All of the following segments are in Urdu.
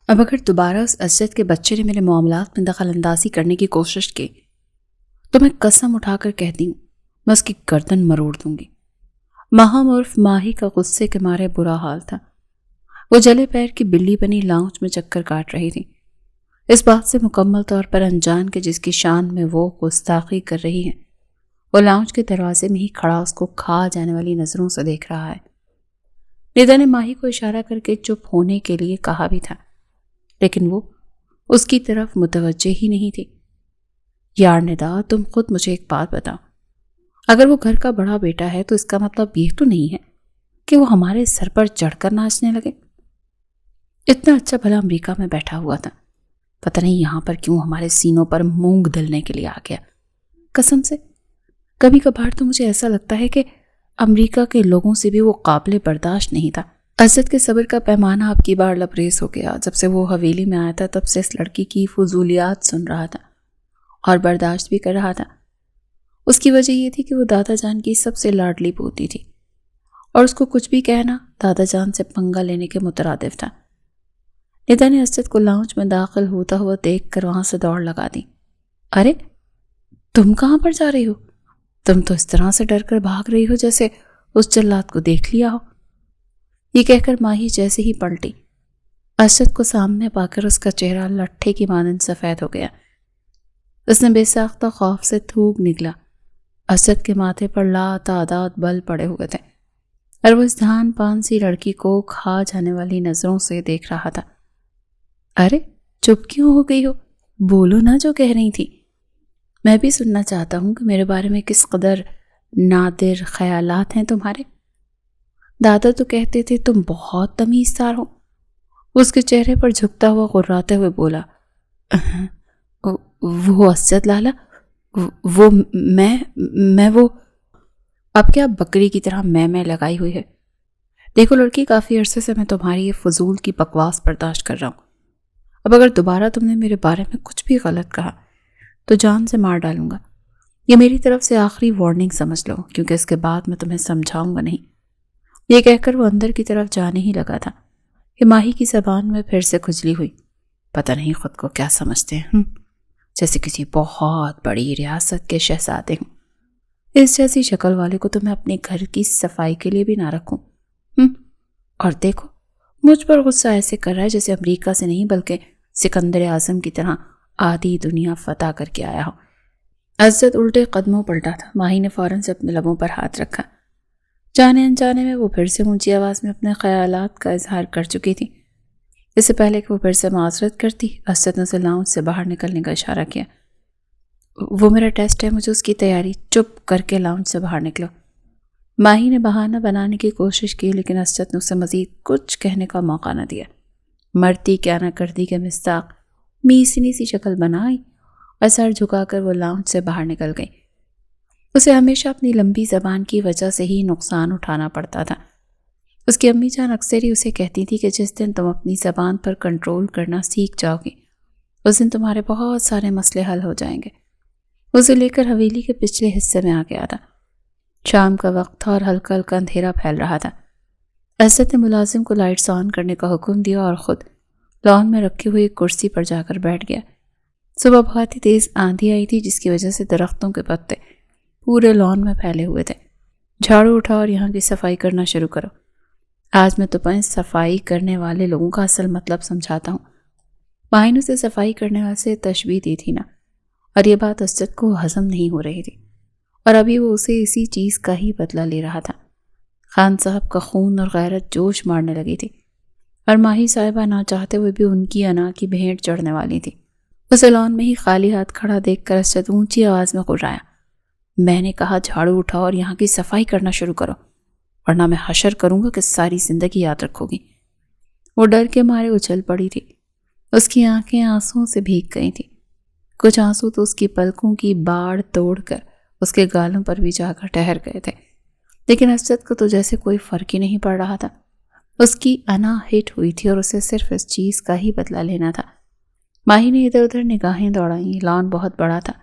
اب اگر دوبارہ اس اسد کے بچے نے میرے معاملات میں دخل اندازی کرنے کی کوشش کی تو میں قسم اٹھا کر کہتی ہوں میں اس کی گردن مروڑ دوں گی۔ ماہم عرف ماہی کا غصے کے مارے برا حال تھا۔ وہ جلے پیر کی بلی بنی لاؤنج میں چکر کاٹ رہی تھی، اس بات سے مکمل طور پر انجان کہ جس کی شان میں وہ گستاخی کر رہی ہے وہ لاؤنج کے دروازے میں ہی کھڑا اس کو کھا جانے والی نظروں سے دیکھ رہا ہے۔ ندا نے ماہی کو اشارہ کر کے چپ ہونے کے لیے کہا بھی تھا، لیکن وہ اس کی طرف متوجہ ہی نہیں تھی۔ یار ندا، تم خود مجھے ایک بات بتاؤ، اگر وہ گھر کا بڑا بیٹا ہے تو اس کا مطلب یہ تو نہیں ہے کہ وہ ہمارے سر پر چڑھ کر ناچنے لگے۔ اتنا اچھا بھلا امریکہ میں بیٹھا ہوا تھا، پتہ نہیں یہاں پر کیوں ہمارے سینوں پر مونگ دلنے کے لیے آ گیا۔ قسم سے کبھی کبھار تو مجھے ایسا لگتا ہے کہ امریکہ کے لوگوں سے بھی وہ قابل برداشت نہیں تھا۔ اسد کے صبر کا پیمانہ اب کی بار لبریز ہو گیا۔ جب سے وہ حویلی میں آیا تھا تب سے اس لڑکی کی فضولیات سن رہا تھا اور برداشت بھی کر رہا تھا۔ اس کی وجہ یہ تھی کہ وہ دادا جان کی سب سے لاڈلی پوتی تھی اور اس کو کچھ بھی کہنا دادا جان سے پنگا لینے کے مترادف تھا۔ ندا نے اسد کو لاؤنج میں داخل ہوتا ہوا دیکھ کر وہاں سے دوڑ لگا دی۔ ارے تم کہاں پر جا رہی ہو؟ تم تو اس طرح سے ڈر کر بھاگ رہی ہو جیسے اس جلاد کو دیکھ لیا ہو۔ یہ کہہ کر ماہی جیسے ہی پلٹی، اسد کو سامنے پا کر اس کا چہرہ لٹھے کی مانند سفید ہو گیا۔ اس نے بے ساختہ خوف سے تھوک نکلا۔ اسد کے ماتھے پر لا تعداد بل پڑے ہوئے تھے اور وہ اس دھان پان سی لڑکی کو کھا جانے والی نظروں سے دیکھ رہا تھا۔ ارے چپ کیوں ہو گئی ہو؟ بولو نا جو کہہ رہی تھی۔ میں بھی سننا چاہتا ہوں کہ میرے بارے میں کس قدر نادر خیالات ہیں تمہارے۔ دادا تو کہتے تھے تم بہت تمیزدار ہو۔ اس کے چہرے پر جھکتا ہوا غراتے ہوئے بولا، وہ اسد لالا، وہ میں وہ اب کیا بکری کی طرح میں لگائی ہوئی ہے۔ دیکھو لڑکی، کافی عرصے سے میں تمہاری یہ فضول کی بکواس برداشت کر رہا ہوں۔ اب اگر دوبارہ تم نے میرے بارے میں کچھ بھی غلط کہا تو جان سے مار ڈالوں گا۔ یہ میری طرف سے آخری وارننگ سمجھ لو، کیونکہ اس کے بعد میں تمہیں سمجھاؤں گا نہیں۔ یہ کہہ کر وہ اندر کی طرف جانے ہی لگا تھا کہ ماہی کی زبان میں پھر سے کھجلی ہوئی۔ پتہ نہیں خود کو کیا سمجھتے ہیں، جیسے کسی بہت بڑی ریاست کے شہزادے ہوں۔ اس جیسی شکل والے کو تو میں اپنے گھر کی صفائی کے لیے بھی نہ رکھوں۔ اور دیکھو مجھ پر غصہ ایسے کر رہا ہے جیسے امریکہ سے نہیں بلکہ سکندر اعظم کی طرح آدھی دنیا فتح کر کے آیا ہو۔ اسد الٹے قدموں پلٹا تھا۔ ماہی نے فوراً سے اپنے لبوں پر ہاتھ رکھا۔ جانے انجانے میں وہ پھر سے اونچی آواز میں اپنے خیالات کا اظہار کر چکی تھی۔ اس سے پہلے کہ وہ پھر سے معذرت کرتی، اسد نے اسے لاؤنج سے باہر نکلنے کا اشارہ کیا۔ وہ میرا ٹیسٹ ہے، مجھے اس کی تیاری۔ چپ کر کے لاؤنج سے باہر نکلو۔ ماہی نے بہانہ بنانے کی کوشش کی، لیکن اسد نے اسے مزید کچھ کہنے کا موقع نہ دیا۔ مرتی کیا نہ کرتی کے مستاق میسنی سی شکل بنائی اور سر جھکا کر وہ لاؤنج سے باہر نکل گئی۔ اسے ہمیشہ اپنی لمبی زبان کی وجہ سے ہی نقصان اٹھانا پڑتا تھا۔ اس کی امی جان اکثر ہی اسے کہتی تھی کہ جس دن تم اپنی زبان پر کنٹرول کرنا سیکھ جاؤ گی اس دن تمہارے بہت سارے مسئلے حل ہو جائیں گے۔ اسے لے کر حویلی کے پچھلے حصے میں آ گیا تھا۔ شام کا وقت تھا اور ہلکا ہلکا اندھیرا پھیل رہا تھا۔ اسد نے ملازم کو لائٹس آن کرنے کا حکم دیا اور خود لان میں رکھی ہوئی ایک کرسی پر جا کر بیٹھ گیا۔ صبح بہت ہی تیز آندھی آئی تھی جس کی وجہ سے درختوں کے پتے پورے لان میں پھیلے ہوئے تھے۔ جھاڑو اٹھاؤ اور یہاں کی صفائی کرنا شروع کرو۔ آج میں تمہیں صفائی کرنے والے لوگوں کا اصل مطلب سمجھاتا ہوں۔ ماہی نے اسے صفائی کرنے والے سے تشبیہ دی تھی نا، اور یہ بات اسد کو ہضم نہیں ہو رہی تھی، اور ابھی وہ اسے اسی چیز کا ہی بدلہ لے رہا تھا۔ خان صاحب کا خون اور غیرت جوش مارنے لگی تھی، اور ماہی صاحبہ نہ چاہتے ہوئے بھی ان کی انا کی بھینٹ چڑھنے والی تھی۔ اسے لان میں ہی خالی ہاتھ کھڑا دیکھ کر اسد اونچی آواز میں غرایا، میں نے کہا جھاڑو اٹھاؤ اور یہاں کی صفائی کرنا شروع کرو، ورنہ میں حشر کروں گا کہ ساری زندگی یاد رکھو گی۔ وہ ڈر کے مارے اچھل پڑی تھی۔ اس کی آنکھیں آنسوؤں سے بھیگ گئی تھیں۔ کچھ آنسو تو اس کی پلکوں کی باڑ توڑ کر اس کے گالوں پر بھی جا کر ٹھہر گئے تھے، لیکن اسد کو تو جیسے کوئی فرق ہی نہیں پڑ رہا تھا۔ اس کی انا ہٹ ہوئی تھی اور اسے صرف اس چیز کا ہی بدلہ لینا تھا۔ ماہی نے ادھر ادھر نگاہیں دوڑائیں۔ لان بہت بڑا تھا۔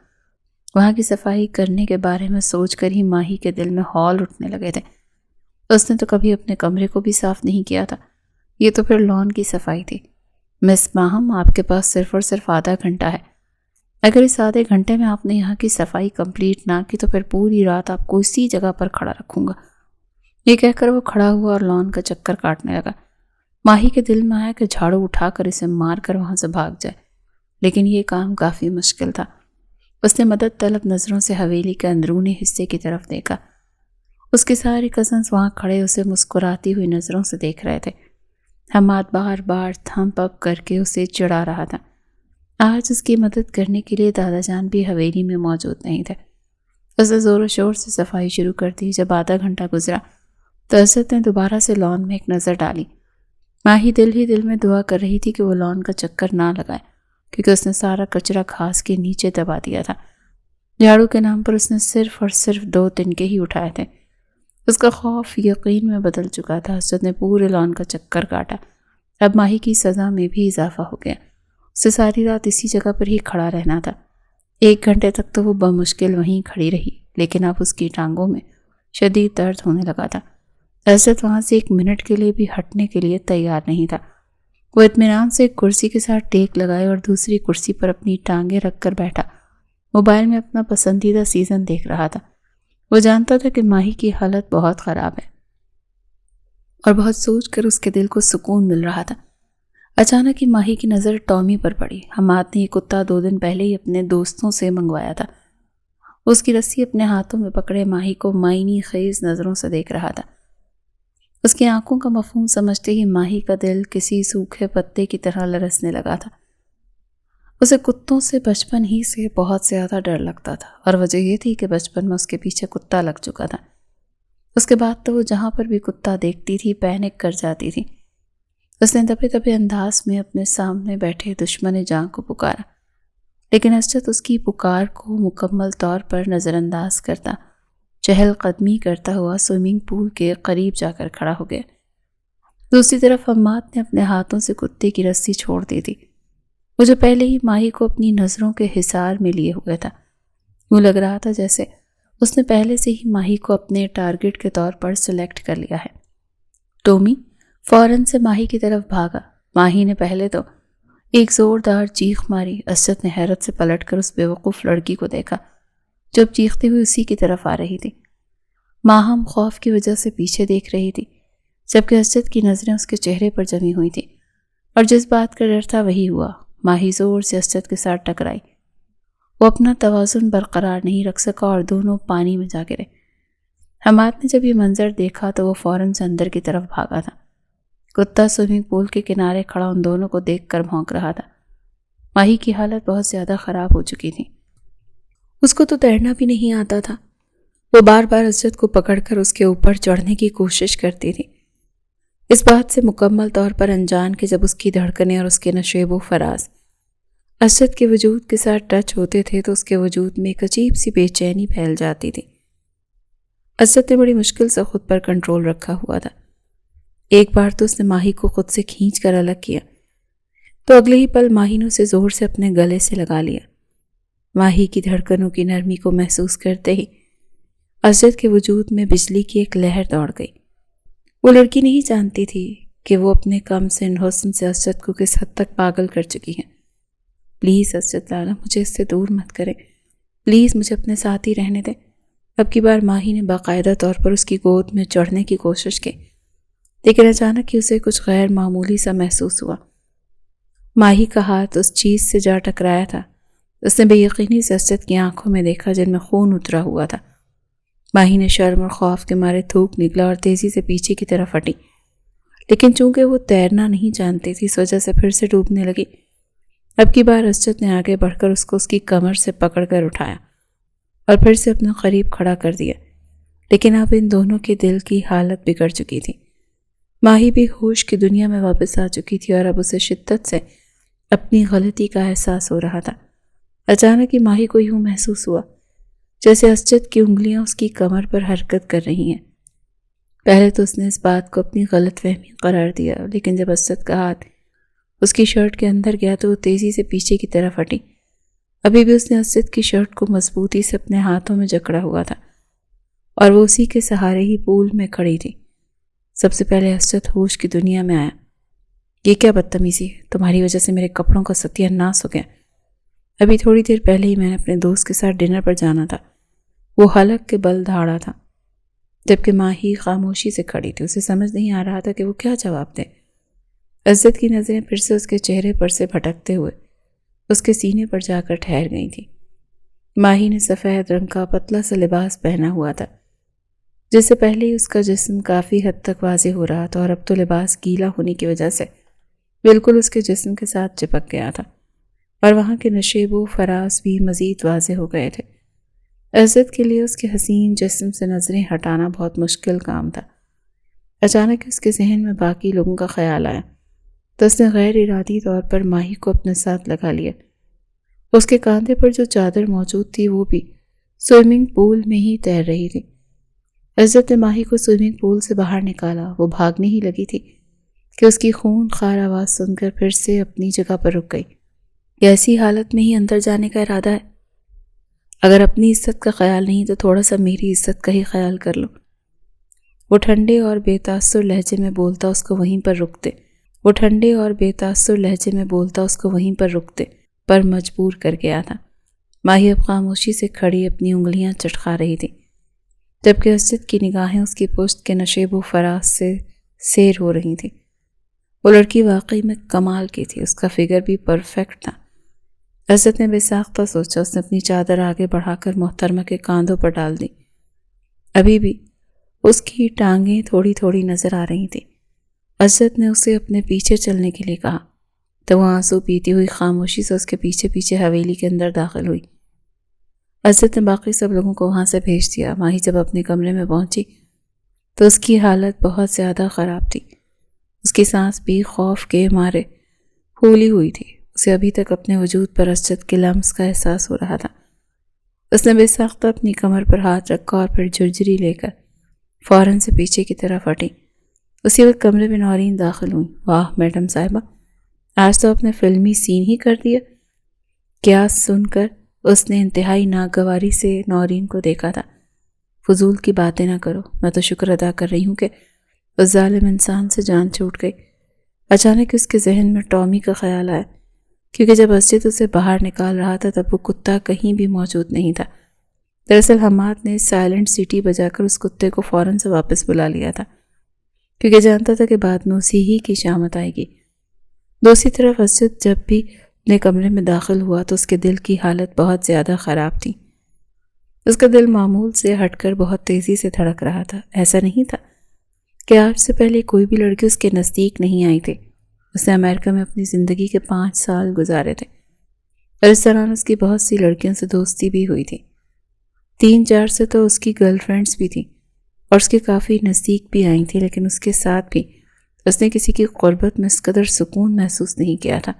وہاں کی صفائی کرنے کے بارے میں سوچ کر ہی ماہی کے دل میں ہول اٹھنے لگے تھے۔ اس نے تو کبھی اپنے کمرے کو بھی صاف نہیں کیا تھا، یہ تو پھر لان کی صفائی تھی۔ مس ماہم، آپ کے پاس صرف اور صرف آدھا گھنٹہ ہے. اگر اس آدھے گھنٹے میں آپ نے یہاں کی صفائی کمپلیٹ نہ کی تو پھر پوری رات آپ کو اسی جگہ پر کھڑا رکھوں گا. یہ کہہ کر وہ کھڑا ہوا اور لان کا چکر کاٹنے لگا. ماہی کے دل میں آیا کہ جھاڑو اٹھا کر اسے مار کر وہاں سے بھاگ جائے، لیکن یہ کام کافی مشکل تھا. اس نے مدد طلب نظروں سے حویلی کے اندرونی حصے کی طرف دیکھا. اس کے سارے کزنز وہاں کھڑے اسے مسکراتی ہوئی نظروں سے دیکھ رہے تھے. حماد بار بار تھمپ اپ کر کے اسے چڑھا رہا تھا. آج اس کی مدد کرنے کے لیے دادا جان بھی حویلی میں موجود نہیں تھے. اس نے زور و شور سے صفائی شروع کر دی. جب آدھا گھنٹہ گزرا تو عزت نے دوبارہ سے لان میں ایک نظر ڈالی. ماہی دل ہی دل میں دعا کر رہی تھی کہ وہ لان کا چکر نہ لگائے، کیونکہ اس نے سارا کچرا گھاس کے نیچے دبا دیا تھا. جھاڑو کے نام پر اس نے صرف اور صرف 2 تنکے ہی اٹھائے تھے. اس کا خوف یقین میں بدل چکا تھا. حسرت نے پورے لان کا چکر کاٹا. اب ماہی کی سزا میں بھی اضافہ ہو گیا. اسے ساری رات اسی جگہ پر ہی کھڑا رہنا تھا. 1 گھنٹے تک تو وہ بمشکل وہیں کھڑی رہی، لیکن اب اس کی ٹانگوں میں شدید درد ہونے لگا تھا. عزت وہاں سے 1 منٹ کے لیے بھی ہٹنے کے لیے تیار نہیں تھا. وہ اطمینان سے ایک کرسی کے ساتھ ٹیک لگائے اور دوسری کرسی پر اپنی ٹانگیں رکھ کر بیٹھا. موبائل میں اپنا پسندیدہ سیزن دیکھ رہا تھا. وہ جانتا تھا کہ ماہی کی حالت بہت خراب ہے اور بہت سوچ کر اس کے دل کو سکون مل رہا تھا. اچانک ہی ماہی کی نظر ٹامی پر پڑی. حماد نے یہ کتا 2 دن پہلے ہی اپنے دوستوں سے منگوایا تھا. اس کی رسی اپنے ہاتھوں میں پکڑے ماہی کو معنی خیز نظروں سے دیکھ رہا تھا. اس کی آنکھوں کا مفہوم سمجھتے ہی ماہی کا دل کسی سوکھے پتے کی طرح لرزنے لگا تھا. اسے کتوں سے بچپن ہی سے بہت زیادہ ڈر لگتا تھا، اور وجہ یہ تھی کہ بچپن میں اس کے پیچھے کتا لگ چکا تھا. اس کے بعد تو وہ جہاں پر بھی کتا دیکھتی تھی پینک کر جاتی تھی. اس نے دبے دبے انداز میں اپنے سامنے بیٹھے دشمن جاں کو پکارا، لیکن اسجد اس کی پکار کو مکمل طور پر نظر انداز کرتا چہل قدمی کرتا ہوا سوئمنگ پول کے قریب جا کر کھڑا ہو گیا. دوسری طرف حماد نے اپنے ہاتھوں سے کتے کی رسی چھوڑ دی تھی. وہ جو پہلے ہی ماہی کو اپنی نظروں کے حصار میں لیے ہوئے تھا. یوں لگ رہا تھا جیسے اس نے پہلے سے ہی ماہی کو اپنے ٹارگٹ کے طور پر سلیکٹ کر لیا ہے. ٹومی فوراً سے ماہی کی طرف بھاگا. ماہی نے پہلے تو ایک زوردار چیخ ماری. اسد نے حیرت سے پلٹ کر اس بیوقوف لڑکی کو دیکھا جو اب چیختی ہوئی اسی کی طرف آ رہی تھی. ماہم خوف کی وجہ سے پیچھے دیکھ رہی تھی، جبکہ اسد کی نظریں اس کے چہرے پر جمی ہوئی تھیں، اور جس بات کا ڈر تھا وہی ہوا. ماہی زور سے اسد کے ساتھ ٹکرائی. وہ اپنا توازن برقرار نہیں رکھ سکا اور دونوں پانی میں جا گرے. حماد نے جب یہ منظر دیکھا تو وہ فوراً سے اندر کی طرف بھاگا تھا. کتا سوئمنگ پول کے کنارے کھڑا ان دونوں کو دیکھ کر بھونک رہا تھا. ماہی کی حالت بہت زیادہ خراب ہو چکی تھی. اس کو تو تیرنا بھی نہیں آتا تھا. وہ بار بار اسد کو پکڑ کر اس کے اوپر چڑھنے کی کوشش کرتی تھی، اس بات سے مکمل طور پر انجان کہ جب اس کی دھڑکنیں اور اس کے نشیب و فراز اسد کے وجود کے ساتھ ٹچ ہوتے تھے تو اس کے وجود میں ایک عجیب سی بے چینی پھیل جاتی تھی. اسد نے بڑی مشکل سے خود پر کنٹرول رکھا ہوا تھا. ایک بار تو اس نے ماہی کو خود سے کھینچ کر الگ کیا تو اگلے ہی پل ماہی نے اسے زور سے اپنے گلے سے لگا لیا. ماہی کی دھڑکنوں کی نرمی کو محسوس کرتے ہی اسد کے وجود میں بجلی کی ایک لہر دوڑ گئی. وہ لڑکی نہیں جانتی تھی کہ وہ اپنے کم سن حسن سے اسد کو کس حد تک پاگل کر چکی ہے. پلیز اسد لالا، مجھے اس سے دور مت کرے، پلیز مجھے اپنے ساتھ ہی رہنے دے. اب کی بار ماہی نے باقاعدہ طور پر اس کی گود میں چڑھنے کی کوشش کی، لیکن اچانک ہی اسے کچھ غیر معمولی سا محسوس ہوا. ماہی کا ہاتھ اس چیز سے جا ٹکرایا تھا. اس نے بے یقینی سے اسد کی آنکھوں میں دیکھا جن میں خون اترا ہوا تھا. ماہی نے شرم اور خوف کے مارے تھوک نکلا اور تیزی سے پیچھے کی طرف ہٹی، لیکن چونکہ وہ تیرنا نہیں جانتی تھی اس وجہ سے پھر سے ڈوبنے لگی. اب کی بار اسد نے آگے بڑھ کر اس کو اس کی کمر سے پکڑ کر اٹھایا اور پھر سے اپنے قریب کھڑا کر دیا. لیکن اب ان دونوں کے دل کی حالت بگڑ چکی تھی. ماہی بھی ہوش کی دنیا میں واپس آ چکی تھی اور اب اسے شدت سے اپنی غلطی کا احساس ہو رہا تھا. اچانک ہی ماہی کو یوں محسوس ہوا جیسے اسد کی انگلیاں اس کی کمر پر حرکت کر رہی ہیں. پہلے تو اس نے اس بات کو اپنی غلط فہمی قرار دیا، لیکن جب اسد کا ہاتھ اس کی شرٹ کے اندر گیا تو وہ تیزی سے پیچھے کی طرف ہٹی. ابھی بھی اس نے اسد کی شرٹ کو مضبوطی سے اپنے ہاتھوں میں جکڑا ہوا تھا اور وہ اسی کے سہارے ہی پول میں کھڑی تھی. سب سے پہلے اسد ہوش کی دنیا میں آیا. یہ کیا بدتمیزی ہے؟ تمہاری وجہ سے میرے کپڑوں کا ستیاناش ہو گیا۔ ابھی تھوڑی دیر پہلے ہی میں نے اپنے دوست کے ساتھ ڈنر پر جانا تھا۔ وہ حلق کے بل دھاڑا تھا، جبکہ ماہی خاموشی سے کھڑی تھی۔ اسے سمجھ نہیں آ رہا تھا کہ وہ کیا جواب دے۔ عزت کی نظریں پھر سے اس کے چہرے پر سے بھٹکتے ہوئے اس کے سینے پر جا کر ٹھہر گئی تھی۔ ماہی نے سفید رنگ کا پتلا سا لباس پہنا ہوا تھا، جس سے پہلے ہی اس کا جسم کافی حد تک واضح ہو رہا تھا، اور اب تو لباس گیلا ہونے کی وجہ سے بالکل اس کے جسم کے ساتھ چپک گیا تھا، اور وہاں کے نشیب و فراز بھی مزید واضح ہو گئے تھے۔ عزت کے لیے اس کے حسین جسم سے نظریں ہٹانا بہت مشکل کام تھا۔ اچانک اس کے ذہن میں باقی لوگوں کا خیال آیا تو اس نے غیر ارادی طور پر ماہی کو اپنے ساتھ لگا لیا۔ اس کے کاندھے پر جو چادر موجود تھی وہ بھی سوئمنگ پول میں ہی تیر رہی تھی۔ عزت نے ماہی کو سوئمنگ پول سے باہر نکالا۔ وہ بھاگنے ہی لگی تھی کہ اس کی خون خوار آواز سن کر پھر سے اپنی جگہ پر رک گئی۔ ایسی حالت میں ہی اندر جانے کا ارادہ ہے؟ اگر اپنی عزت کا خیال نہیں تو تھوڑا سا میری عزت کا ہی خیال کر لو۔ وہ ٹھنڈے اور بے تاثر لہجے میں بولتا اس کو وہیں پر رکتے پر مجبور کر گیا تھا۔ ماہی اب خاموشی سے کھڑی اپنی انگلیاں چٹکا رہی تھی، جبکہ عزت کی نگاہیں اس کی پشت کے نشیب و فراز سے سیر ہو رہی تھیں۔ وہ لڑکی واقعی میں کمال کی تھی، اس کا فگر بھی پرفیکٹ تھا۔ عزت نے بے ساختہ سوچا۔ اس نے اپنی چادر آگے بڑھا کر محترمہ کے کاندھوں پر ڈال دی۔ ابھی بھی اس کی ٹانگیں تھوڑی تھوڑی نظر آ رہی تھیں۔ عزت نے اسے اپنے پیچھے چلنے کے لیے کہا تو وہ آنسو پیتی ہوئی خاموشی سے اس کے پیچھے پیچھے حویلی کے اندر داخل ہوئی۔ عزت نے باقی سب لوگوں کو وہاں سے بھیج دیا۔ ماہی جب اپنے کمرے میں پہنچی تو اس کی حالت بہت زیادہ خراب تھی۔ اس کی سانس بھی خوف کے مارے پھولی ہوئی تھی۔ اسے ابھی تک اپنے وجود پر عزت کے لمس کا احساس ہو رہا تھا۔ اس نے بے ساختہ اپنی کمر پر ہاتھ رکھا اور پھر جھرجھری لے کر فوراً سے پیچھے کی طرف ہٹی۔ اسی وقت کمرے میں نورین داخل ہوئی۔ واہ میڈم صاحبہ، آج تو آپ نے فلمی سین ہی کر دیا۔ کیا سن کر اس نے انتہائی ناگواری سے نورین کو دیکھا تھا۔ فضول کی باتیں نہ کرو، میں تو شکر ادا کر رہی ہوں کہ اس ظالم انسان سے جان چھوٹ گئی۔ اچانک اس کے ذہن میں ٹامی کا خیال آیا، کیونکہ جب اسجد اسے باہر نکال رہا تھا تب وہ کتا کہیں بھی موجود نہیں تھا۔ دراصل حماد نے سائلنٹ سیٹی بجا کر اس کتے کو فوراً سے واپس بلا لیا تھا، کیونکہ جانتا تھا کہ بعد میں اسی ہی کی شامت آئے گی۔ دوسری طرف اسجد جب بھی اپنے کمرے میں داخل ہوا تو اس کے دل کی حالت بہت زیادہ خراب تھی۔ اس کا دل معمول سے ہٹ کر بہت تیزی سے دھڑک رہا تھا۔ ایسا نہیں تھا کہ آج سے پہلے کوئی بھی لڑکی اس کے نزدیک نہیں آئی تھی۔ اس نے امریکہ میں اپنی زندگی کے 5 سال گزارے تھے، اور اس دوران اس کی بہت سی لڑکیوں سے دوستی بھی ہوئی تھی۔ 3-4 سے تو اس کی گرل فرینڈز بھی تھیں اور اس کے کافی نزدیک بھی آئی تھیں، لیکن اس کے ساتھ بھی اس نے کسی کی قربت میں اس قدر سکون محسوس نہیں کیا تھا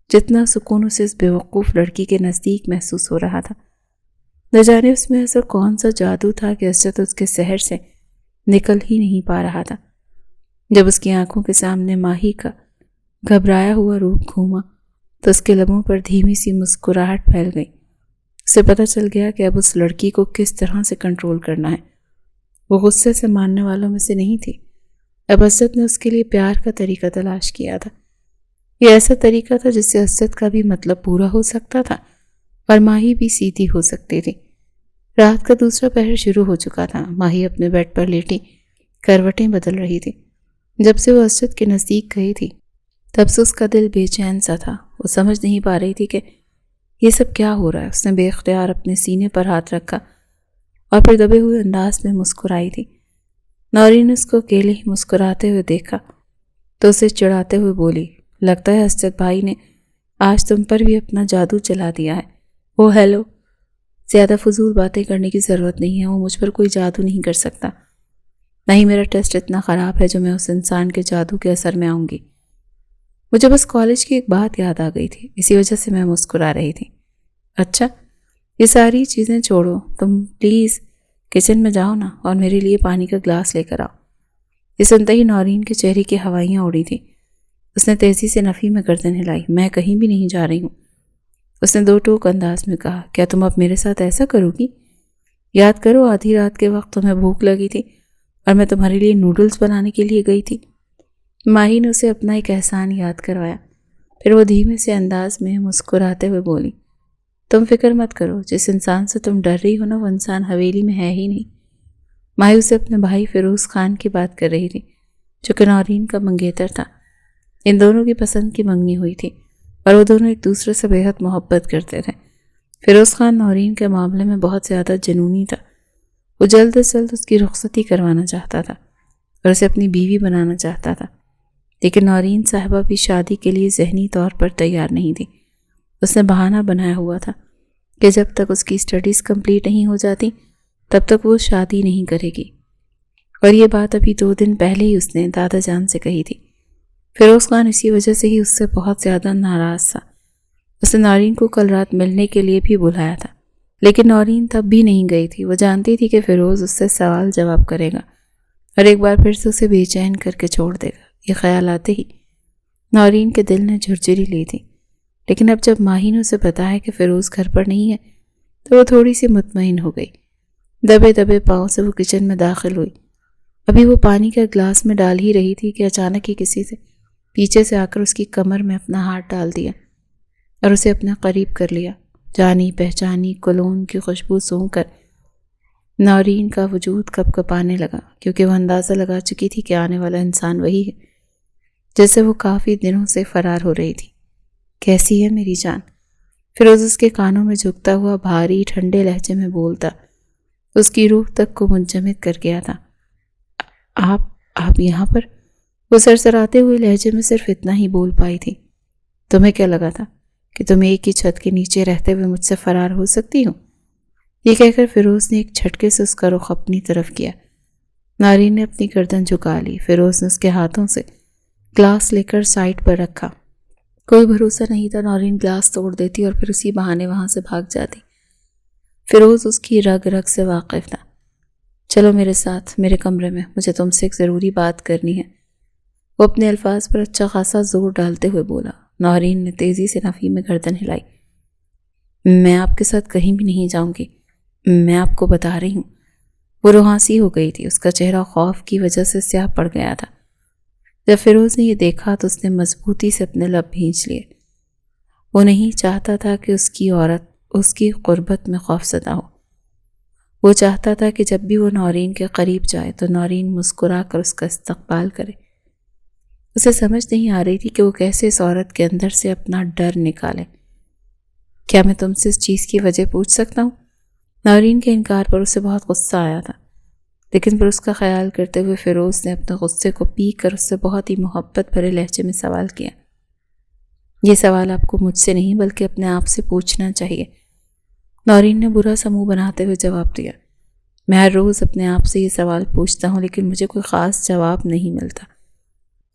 جتنا سکون اسے اس بیوقوف لڑکی کے نزدیک محسوس ہو رہا تھا۔ نہ جانے اس میں ایسا کون سا جادو تھا کہ عزت اس کے سحر سے نکل ہی نہیں پا رہا تھا۔ جب اس کی آنکھوں کے سامنے ماہی کا گھبرایا ہوا روپ گھوما تو اس کے لبوں پر دھیمی سی مسکراہٹ پھیل گئی۔ اسے پتہ چل گیا کہ اب اس لڑکی کو کس طرح سے کنٹرول کرنا ہے۔ وہ غصے سے ماننے والوں میں سے نہیں تھی۔ اب عزت نے اس کے لیے پیار کا طریقہ تلاش کیا تھا۔ یہ ایسا طریقہ تھا جس سے عزت کا بھی مطلب پورا ہو سکتا تھا اور ماہی بھی سیدھی ہو سکتی تھی۔ رات کا دوسرا پہر شروع ہو چکا تھا۔ ماہی اپنے بیڈ پر لیٹی کروٹیں بدل رہی تھی۔ جب سے وہ عزت کے نزدیک گئی تھی تب سے اس کا دل بے چین سا تھا۔ وہ سمجھ نہیں پا رہی تھی کہ یہ سب کیا ہو رہا ہے۔ اس نے بے اختیار اپنے سینے پر ہاتھ رکھا اور پھر دبے ہوئے انداز میں مسکرائی تھی۔ نورین نے اس کو اکیلے ہی مسکراتے ہوئے دیکھا تو اسے چڑھاتے ہوئے بولی، لگتا ہے اسجد بھائی نے آج تم پر بھی اپنا جادو چلا دیا ہے۔ او ہیلو، زیادہ فضول باتیں کرنے کی ضرورت نہیں ہے۔ وہ مجھ پر کوئی جادو نہیں کر سکتا، نہ ہی میرا ٹیسٹ اتنا خراب ہے جو میں اس انسان کے جادو کے اثر میں آؤں گی۔ مجھے بس کالج کی ایک بات یاد آ گئی تھی، اسی وجہ سے میں مسکرا رہی تھی۔ اچھا، یہ ساری چیزیں چھوڑو، تم پلیز کچن میں جاؤ نا اور میرے لیے پانی کا گلاس لے کر آؤ۔ یہ سنتے ہی نورین کے چہرے کی ہوائیاں اڑی تھی۔ اس نے تیزی سے نفی میں گردن ہلائی۔ میں کہیں بھی نہیں جا رہی ہوں، اس نے 2 ٹوک انداز میں کہا۔ کیا تم اب میرے ساتھ ایسا کرو گی؟ یاد کرو آدھی رات کے وقت تمہیں بھوک لگی تھی اور میں تمہارے لیے نوڈلز بنانے کے لیے گئی تھی۔ ماہی نے اسے اپنا ایک احسان یاد کروایا. پھر وہ دھیمے سے انداز میں مسکراتے ہوئے بولی, تم فکر مت کرو, جس انسان سے تم ڈر رہی ہو نا وہ انسان حویلی میں ہے ہی نہیں. ماہی اسے اپنے بھائی فیروز خان کی بات کر رہی تھی جو کہ نورین کا منگیتر تھا. ان دونوں کی پسند کی منگنی ہوئی تھی اور وہ دونوں ایک دوسرے سے بے حد محبت کرتے تھے. فیروز خان نورین کے معاملے میں بہت زیادہ جنونی تھا. وہ جلد از جلد اس کی رخصتی کروانا چاہتا تھا اور اسے اپنی بیوی بنانا چاہتا تھا. لیکن نورین صاحبہ بھی شادی کے لیے ذہنی طور پر تیار نہیں تھی. اس نے بہانہ بنایا ہوا تھا کہ جب تک اس کی اسٹڈیز کمپلیٹ نہیں ہو جاتی تب تک وہ شادی نہیں کرے گی. اور یہ بات ابھی 2 دن پہلے ہی اس نے دادا جان سے کہی تھی. فیروز خان اسی وجہ سے ہی اس سے بہت زیادہ ناراض تھا. اس نے نورین کو کل رات ملنے کے لیے بھی بلایا تھا لیکن نورین تب بھی نہیں گئی تھی. وہ جانتی تھی کہ فیروز اس سے سوال جواب کرے گا اور ایک بار پھر سے اسے بے چین کر کے چھوڑ دے گا. یہ خیال آتے ہی نورین کے دل نے جھرجھری لی تھی. لیکن اب جب ماہی نے اسے بتایا کہ فیروز گھر پر نہیں ہے تو وہ تھوڑی سی مطمئن ہو گئی. دبے دبے پاؤں سے وہ کچن میں داخل ہوئی. ابھی وہ پانی کا گلاس میں ڈال ہی رہی تھی کہ اچانک ہی کسی سے پیچھے سے آ کر اس کی کمر میں اپنا ہاتھ ڈال دیا اور اسے اپنے قریب کر لیا. جانی پہچانی کولون کی خوشبو سونگھ کر نورین کا وجود کپ کپانے لگا کیونکہ وہ اندازہ لگا چکی تھی کہ آنے والا انسان وہی ہے جیسے وہ کافی دنوں سے فرار ہو رہی تھی. کیسی ہے میری جان؟ فیروز اس کے کانوں میں جھکتا ہوا بھاری ٹھنڈے لہجے میں بولتا. اس کی روح تک کو منجمد کر گیا تھا. آپ یہاں پر؟ وہ سرسراتے ہوئے لہجے میں صرف اتنا ہی بول پائی تھی. تمہیں کیا لگا تھا کہ تم ایک ہی چھت کے نیچے رہتے ہوئے مجھ سے فرار ہو سکتی ہو؟ یہ کہہ کر فیروز نے ایک جھٹکے سے اس کا رخ اپنی طرف کیا. نورین نے اپنی گردن جھکا لی. فیروز نے اس کے ہاتھوں سے گلاس لے کر سائڈ پر رکھا. کوئی بھروسہ نہیں تھا نورین گلاس توڑ دیتی اور پھر اسی بہانے وہاں سے بھاگ جاتی. فیروز اس کی رگ رگ سے واقف تھا. چلو میرے ساتھ میرے کمرے میں, مجھے تم سے ایک ضروری بات کرنی ہے. وہ اپنے الفاظ پر اچھا خاصا زور ڈالتے ہوئے بولا. نورین نے تیزی سے نفی میں گردن ہلائی. میں آپ کے ساتھ کہیں بھی نہیں جاؤں گی, میں آپ کو بتا رہی ہوں. وہ روحانسی ہو گئی تھی. اس کا چہرہ خوف کی وجہ سے سیاہ پڑ گیا تھا. جب فیروز نے یہ دیکھا تو اس نے مضبوطی سے اپنے لب بھینچ لیے. وہ نہیں چاہتا تھا کہ اس کی عورت اس کی قربت میں خوف زدہ ہو. وہ چاہتا تھا کہ جب بھی وہ نورین کے قریب جائے تو نورین مسکرا کر اس کا استقبال کرے. اسے سمجھ نہیں آ رہی تھی کہ وہ کیسے اس عورت کے اندر سے اپنا ڈر نکالے. کیا میں تم سے اس چیز کی وجہ پوچھ سکتا ہوں؟ نورین کے انکار پر اسے بہت غصہ آیا تھا لیکن پھر اس کا خیال کرتے ہوئے فیروز نے اپنے غصے کو پی کر اس سے بہت ہی محبت بھرے لہجے میں سوال کیا. یہ سوال آپ کو مجھ سے نہیں بلکہ اپنے آپ سے پوچھنا چاہیے. نورین نے برا سا منہ بناتے ہوئے جواب دیا. میں ہر روز اپنے آپ سے یہ سوال پوچھتا ہوں لیکن مجھے کوئی خاص جواب نہیں ملتا.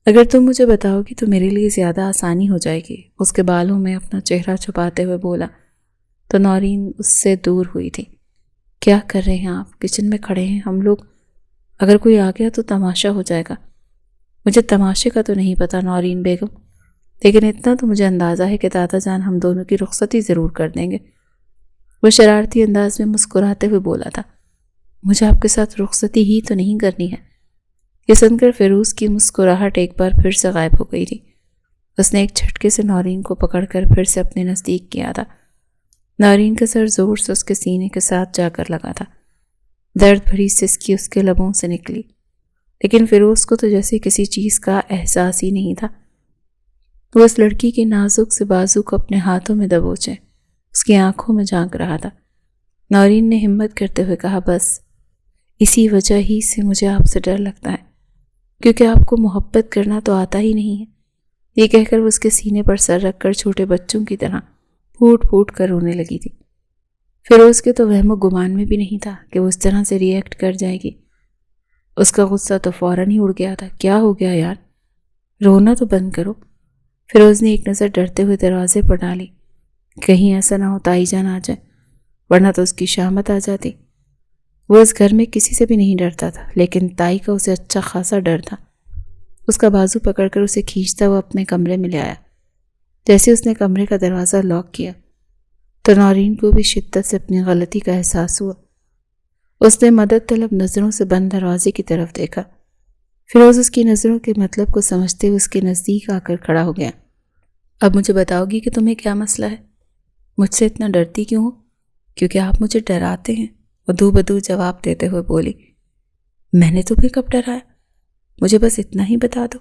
اگر تم مجھے بتاؤ گی تو میرے لیے زیادہ آسانی ہو جائے گی. اس کے بالوں میں اپنا چہرہ چھپاتے ہوئے بولا. تو نورین اس سے دور ہوئی تھی. کیا کر رہے ہیں آپ؟ کچن میں کھڑے ہیں ہم لوگ, اگر کوئی آ گیا تو تماشا ہو جائے گا. مجھے تماشے کا تو نہیں پتا نورین بیگم, لیکن اتنا تو مجھے اندازہ ہے کہ دادا جان ہم دونوں کی رخصتی ضرور کر دیں گے. وہ شرارتی انداز میں مسکراتے ہوئے بولا تھا. مجھے آپ کے ساتھ رخصتی ہی تو نہیں کرنی ہے. یہ سن کر فیروز کی مسکراہٹ ایک بار پھر سے غائب ہو گئی تھی. اس نے ایک جھٹکے سے نورین کو پکڑ کر پھر سے اپنے نزدیک کیا تھا. نورین کا سر زور سے اس کے سینے کے ساتھ جا کر لگا تھا. درد بھری سسکی اس کے لبوں سے نکلی لیکن فیروز کو تو جیسے کسی چیز کا احساس ہی نہیں تھا. وہ اس لڑکی کی نازک سے بازو کو اپنے ہاتھوں میں دبوچے اس کی آنکھوں میں جھانک رہا تھا. نورین نے ہمت کرتے ہوئے کہا. بس اسی وجہ ہی سے مجھے آپ سے ڈر لگتا ہے کیونکہ آپ کو محبت کرنا تو آتا ہی نہیں ہے. یہ کہہ کر وہ اس کے سینے پر سر رکھ کر چھوٹے بچوں کی طرح پھوٹ پھوٹ کر رونے لگی تھی. فیروز کے تو وہم و گمان میں بھی نہیں تھا کہ وہ اس طرح سے ری ایکٹ کر جائے گی. اس کا غصہ تو فوراً ہی اڑ گیا تھا. کیا ہو گیا یار؟ رونا تو بند کرو. فیروز نے ایک نظر ڈرتے ہوئے دروازے پر ڈالی. کہیں ایسا نہ ہو تائی جان آ جائے, ورنہ تو اس کی شامت آ جاتی. وہ اس گھر میں کسی سے بھی نہیں ڈرتا تھا لیکن تائی کا اسے اچھا خاصا ڈر تھا. اس کا بازو پکڑ کر اسے کھینچتا ہوا اپنے کمرے میں لے آیا. جیسے اس نے کمرے کا دروازہ لاک کیا تو نورین کو بھی شدت سے اپنی غلطی کا احساس ہوا. اس نے مدد طلب نظروں سے بند دروازے کی طرف دیکھا. فیروز اس کی نظروں کے مطلب کو سمجھتے ہوئے اس کے نزدیک آ کر کھڑا ہو گیا۔ اب مجھے بتاؤ گی کہ تمہیں کیا مسئلہ ہے؟ مجھ سے اتنا ڈرتی کیوں ہو؟ کیونکہ آپ مجھے ڈراتے ہیں، ادو بدو جواب دیتے ہوئے بولی۔ میں نے تمہیں کب ڈرایا؟ مجھے بس اتنا ہی بتا دو۔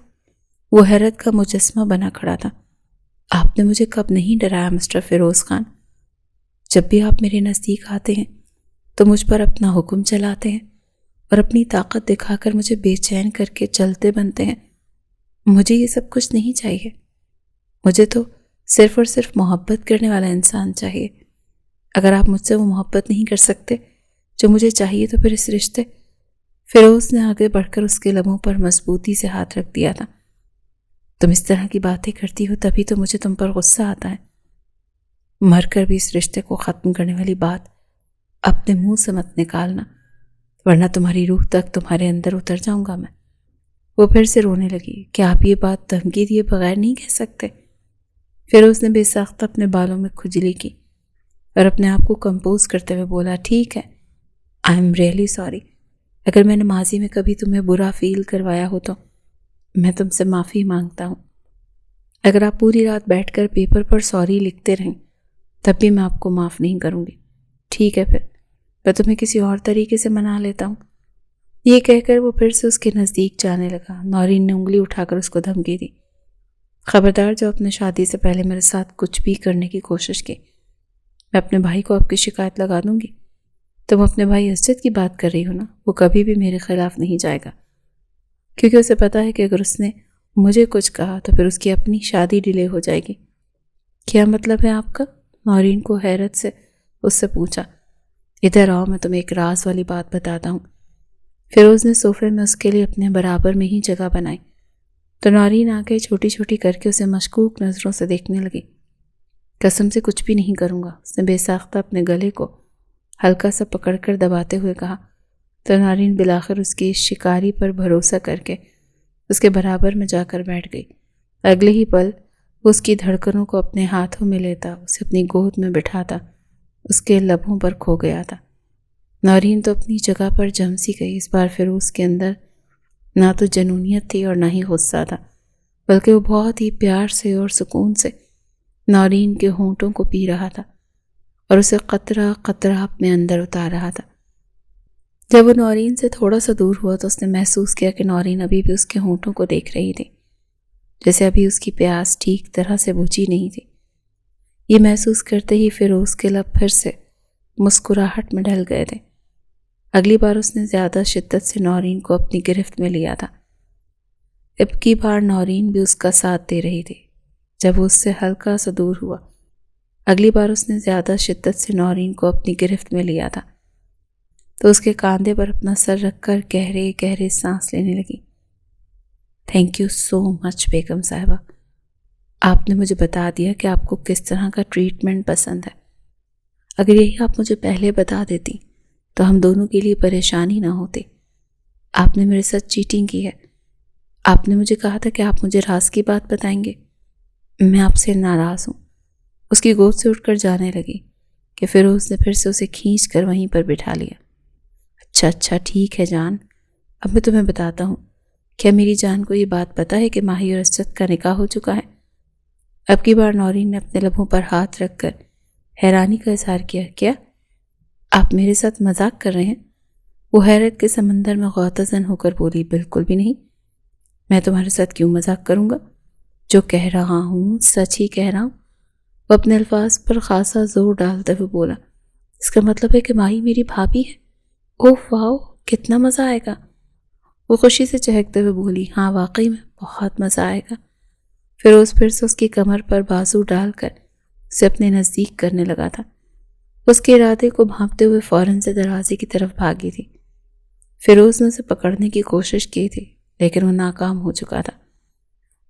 وہ حیرت کا مجسمہ بنا کھڑا تھا۔ آپ نے مجھے کب نہیں ڈرایا مسٹر فیروز خان؟ جب بھی آپ میرے نزدیک آتے ہیں تو مجھ پر اپنا حکم چلاتے ہیں اور اپنی طاقت دکھا کر مجھے بے چین کر کے چلتے بنتے ہیں۔ مجھے یہ سب کچھ نہیں چاہیے۔ مجھے تو صرف اور صرف محبت کرنے والا انسان چاہیے۔ اگر آپ مجھ سے وہ محبت نہیں کر سکتے جو مجھے چاہیے تو پھر اس رشتے… فیروز نے آگے بڑھ کر اس کے لبوں پر مضبوطی سے ہاتھ رکھ دیا تھا۔ تم اس طرح کی باتیں کرتی ہو تبھی تو مجھے تم پر غصہ آتا ہے۔ مر کر بھی اس رشتے کو ختم کرنے والی بات اپنے منہ سے مت نکالنا، ورنہ تمہاری روح تک تمہارے اندر اتر جاؤں گا میں۔ وہ پھر سے رونے لگی۔ کیا آپ یہ بات دھمکی دیے بغیر نہیں کہہ سکتے؟ فیروز نے بے ساختہ اپنے بالوں میں کھجلی کی اور اپنے آپ کو کمپوز کرتے ہوئے بولا، ٹھیک ہے، آئی ایم ریئلی سوری۔ اگر میں نے ماضی میں کبھی تمہیں برا فیل کروایا ہو تو میں تم سے معافی مانگتا ہوں۔ اگر آپ پوری رات بیٹھ کر پیپر پر سوری لکھتے رہیں تب بھی میں آپ کو معاف نہیں کروں گی۔ ٹھیک ہے، پھر میں تمہیں کسی اور طریقے سے منا لیتا ہوں۔ یہ کہہ کر وہ پھر سے اس کے نزدیک جانے لگا۔ نورین نے انگلی اٹھا کر اس کو دھمکی دی، خبردار جو اپنے شادی سے پہلے میرے ساتھ کچھ بھی کرنے کی کوشش کی، میں اپنے بھائی کو آپ کی شکایت لگا دوں گی۔ تم اپنے بھائی اسجد کی بات کر رہی ہو نا؟ وہ کبھی بھی میرے خلاف نہیں جائے گا، کیونکہ اسے پتا ہے کہ اگر اس نے مجھے کچھ کہا تو پھر اس کی اپنی شادی ڈیلے ہو جائے گی۔ کیا مطلب ہے آپ کا؟ نورین کو حیرت سے اس سے پوچھا۔ ادھر آؤ، میں تمہیں ایک راز والی بات بتاتا ہوں۔ فیروز نے صوفے میں اس کے لیے اپنے برابر میں ہی جگہ بنائی تو نورین آ کے چھوٹی چھوٹی کر کے اسے مشکوک نظروں سے دیکھنے لگی۔ قسم سے کچھ بھی نہیں کروں گا، اس نے بے ساختہ اپنے گلے کو ہلکا سا پکڑ کر دباتے ہوئے کہا تو نورین بلاخر اس کی شکاری پر بھروسہ کر کے اس کے برابر میں جا کر بیٹھ گئی۔ اگلے ہی پل وہ اس کی دھڑکنوں کو اپنے ہاتھوں میں لیتا، اسے اپنی گود میں بٹھاتا اس کے لبوں پر کھو گیا تھا۔ نورین تو اپنی جگہ پر جم سی گئی۔ اس بار فیروز کے اندر نہ تو جنونیت تھی اور نہ ہی غصہ تھا، بلکہ وہ بہت ہی پیار سے اور سکون سے نورین کے ہونٹوں کو پی رہا تھا اور اسے قطرہ قطرہ اپنے اندر اتار رہا تھا۔ جب وہ نورین سے تھوڑا سا دور ہوا تو اس نے محسوس کیا کہ نورین ابھی بھی اس کے ہونٹوں کو دیکھ رہی تھی، جیسے ابھی اس کی پیاس ٹھیک طرح سے بجھی نہیں تھی۔ یہ محسوس کرتے ہی فیروز کے لب پھر سے مسکراہٹ میں ڈھل گئے تھے۔ اگلی بار اس نے زیادہ شدت سے نورین کو اپنی گرفت میں لیا تھا۔ اب کی بار نورین بھی اس کا ساتھ دے رہی تھی۔ جب وہ اس سے ہلکا سا دور ہوا، اگلی بار اس نے زیادہ شدت سے نورین کو اپنی گرفت میں لیا تھا تو اس کے کاندھے پر اپنا سر رکھ کر گہرے گہرے سانس لینے لگی۔ تھینک یو سو مچ بیگم صاحبہ، آپ نے مجھے بتا دیا کہ آپ کو کس طرح کا ٹریٹمنٹ پسند ہے۔ اگر یہی آپ مجھے پہلے بتا دیتی تو ہم دونوں کے لیے پریشانی نہ ہوتی۔ آپ نے میرے ساتھ چیٹنگ کی ہے۔ آپ نے مجھے کہا تھا کہ آپ مجھے راز کی بات بتائیں گے۔ میں آپ سے ناراض ہوں۔ اس کی گود سے اٹھ کر جانے لگی کہ فیروز نے پھر سے اسے کھینچ کر وہیں پر بٹھا لیا۔ اچھا ٹھیک ہے جان، اب میں تمہیں بتاتا ہوں، کیا میری جان کو یہ بات پتہ ہے کہ ماہی اور اسجد کا نکاح ہو چکا ہے؟ اب کی بار نورین نے اپنے لبوں پر ہاتھ رکھ کر حیرانی کا اظہار کیا۔ کیا آپ میرے ساتھ مذاق کر رہے ہیں؟ وہ حیرت کے سمندر میں غوطہ ہو کر بولی، بالکل بھی نہیں، میں تمہارے ساتھ کیوں مذاق کروں گا؟ جو کہہ رہا ہوں سچ ہی کہہ رہا ہوں۔ وہ اپنے الفاظ پر خاصا زور ڈالتے ہوئے بولا، اس کا مطلب ہے کہ ماہی میری بھابھی ہے؟ اوہ واو، کتنا مزہ آئے گا۔ وہ خوشی سے چہکتے ہوئے بولی، ہاں واقعی میں بہت مزہ آئے گا۔ فیروز پھر سے اس کی کمر پر بازو ڈال کر اسے اپنے نزدیک کرنے لگا تھا۔ اس کے ارادے کو بھانپتے ہوئے فوراً سے دروازے کی طرف بھاگی تھی۔ فیروز نے اسے پکڑنے کی کوشش کی تھی لیکن وہ ناکام ہو چکا تھا۔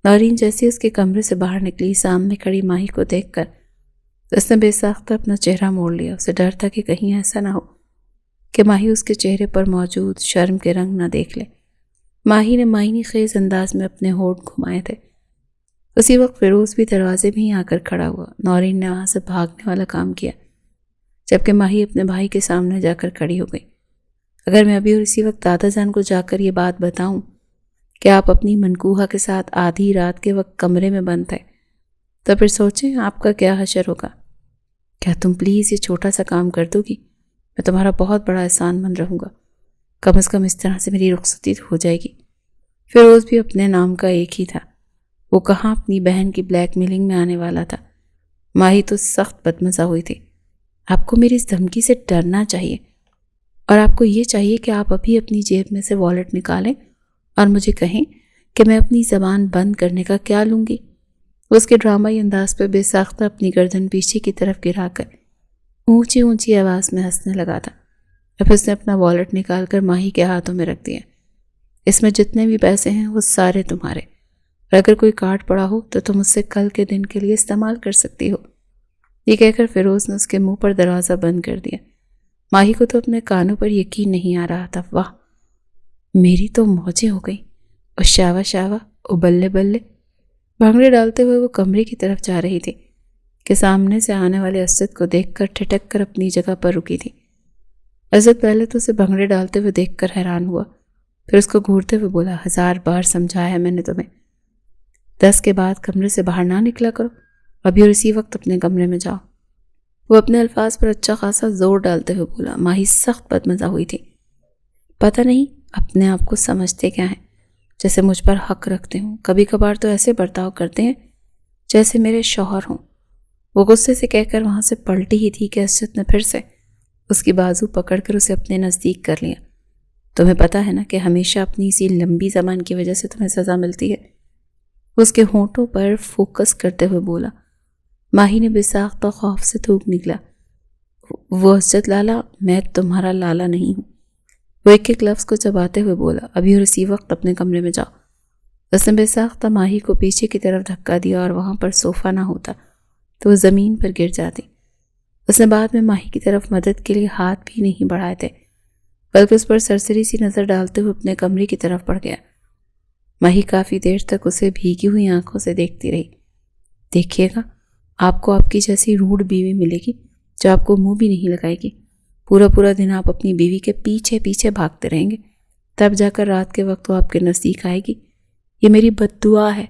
نورین جیسے اس کے کمرے سے باہر نکلی، سامنے کھڑی ماہی کو دیکھ کر اس نے بے ساختہ اپنا چہرہ موڑ لیا۔ اسے ڈر تھا کہ کہیں ایسا نہ ہو کہ ماہی اس کے چہرے پر موجود شرم کے رنگ نہ دیکھ لے۔ ماہی نے معنی خیز انداز میں اپنے ہونٹ گھمائے تھے۔ اسی وقت فیروز بھی دروازے میں ہی آ کر کھڑا ہوا۔ نورین نے وہاں سے بھاگنے والا کام کیا جبکہ ماہی اپنے بھائی کے سامنے جا کر کھڑی ہو گئی۔ اگر میں ابھی اور اسی وقت دادا جان کو جا کر یہ بات بتاؤں کہ آپ اپنی منکوحہ کے ساتھ آدھی رات کے وقت کمرے میں بند تھے، تو پھر سوچیں آپ کا کیا حشر ہوگا۔ کیا تم پلیز یہ چھوٹا سا کام کر دو گی؟ میں تمہارا بہت بڑا احسان مند رہوں گا، کم از کم اس طرح سے میری رخصتی ہو جائے گی۔ فیروز بھی اپنے نام کا ایک ہی تھا، وہ کہاں اپنی بہن کی بلیک میلنگ میں آنے والا تھا۔ ماہی تو سخت بدمزہ ہوئی تھی۔ آپ کو میری اس دھمکی سے ڈرنا چاہیے، اور آپ کو یہ چاہیے کہ آپ ابھی اپنی جیب میں سے والٹ نکالیں اور مجھے کہیں کہ میں اپنی زبان بند کرنے کا کیا لوں گی۔ اس کے ڈرامائی انداز پہ بے ساختہ اپنی گردن پیچھے کی طرف گرا کر اونچی اونچی آواز میں ہنسنے لگا تھا۔ اب اس نے اپنا والٹ نکال کر ماہی کے ہاتھوں میں رکھ دیا۔ اس میں جتنے بھی پیسے ہیں وہ سارے تمہارے، اور اگر کوئی کارڈ پڑا ہو تو تم اس سے کل کے دن کے لیے استعمال کر سکتی ہو۔ یہ کہہ کر فیروز نے اس کے منہ پر دروازہ بند کر دیا۔ ماہی کو تو اپنے کانوں پر یقین نہیں آ رہا تھا۔ واہ، میری تو موجیں ہو گئی، اور شاوا شاوا، او بلے بلے۔ بھانگڑے ڈالتے ہوئے وہ کمرے کی طرف جا رہی تھی کہ سامنے سے آنے والے اسد کو دیکھ کر ٹھٹک کر اپنی جگہ پر رکی تھی۔ اسد پہلے تو اسے بھانگڑے ڈالتے ہوئے دیکھ کر حیران ہوا، پھر اس کو گھورتے ہوئے بولا، 1000 بار سمجھایا میں نے تمہیں، 10 کے بعد کمرے سے باہر نہ نکلا کرو، ابھی اور اسی وقت اپنے کمرے میں جاؤ۔ وہ اپنے الفاظ پر اچھا خاصا زور ڈالتے ہوئے بولا۔ ماہی سخت بدمزہ ہوئی تھی۔ پتہ نہیں اپنے آپ کو سمجھتے کیا ہیں، جیسے مجھ پر حق رکھتے ہوں، کبھی کبھار تو ایسے برتاؤ کرتے ہیں جیسے میرے شوہر ہوں۔ وہ غصے سے کہہ کر وہاں سے پلٹی ہی تھی کہ اسد نے پھر سے اس کی بازو پکڑ کر اسے اپنے نزدیک کر لیا۔ تمہیں پتہ ہے نا کہ ہمیشہ اپنی اسی لمبی زبان کی وجہ سے تمہیں سزا ملتی ہے۔ اس کے ہونٹوں پر فوکس کرتے ہوئے بولا۔ ماہی نے بے ساختہ خوف سے تھوک نکلا، وہ اسد لالا، میں تمہارا لالا نہیں ہوں۔ وہ ایک ایک لفظ کو چباتے ہوئے بولا، ابھی اور اسی وقت اپنے کمرے میں جاؤ۔ اس نے بے ساختہ ماہی کو پیچھے کی طرف دھکا دیا، اور وہاں پر صوفہ نہ ہوتا تو وہ زمین پر گر جاتی۔ اس نے بعد میں ماہی کی طرف مدد کے لیے ہاتھ بھی نہیں بڑھائے تھے، بلکہ اس پر سرسری سی نظر ڈالتے ہوئے اپنے کمرے کی طرف بڑھ گیا۔ ماہی کافی دیر تک اسے بھیگی ہوئی آنکھوں سے دیکھتی رہی۔ دیکھیے گا، آپ کو آپ کی جیسی روڈ بیوی ملے گی جو آپ کو منہ بھی نہیں لگائے گی۔ پورا دن آپ اپنی بیوی کے پیچھے پیچھے بھاگتے رہیں گے، تب جا کر رات کے وقت وہ آپ کے نزدیک آئے گی۔ یہ میری بد دعا ہے،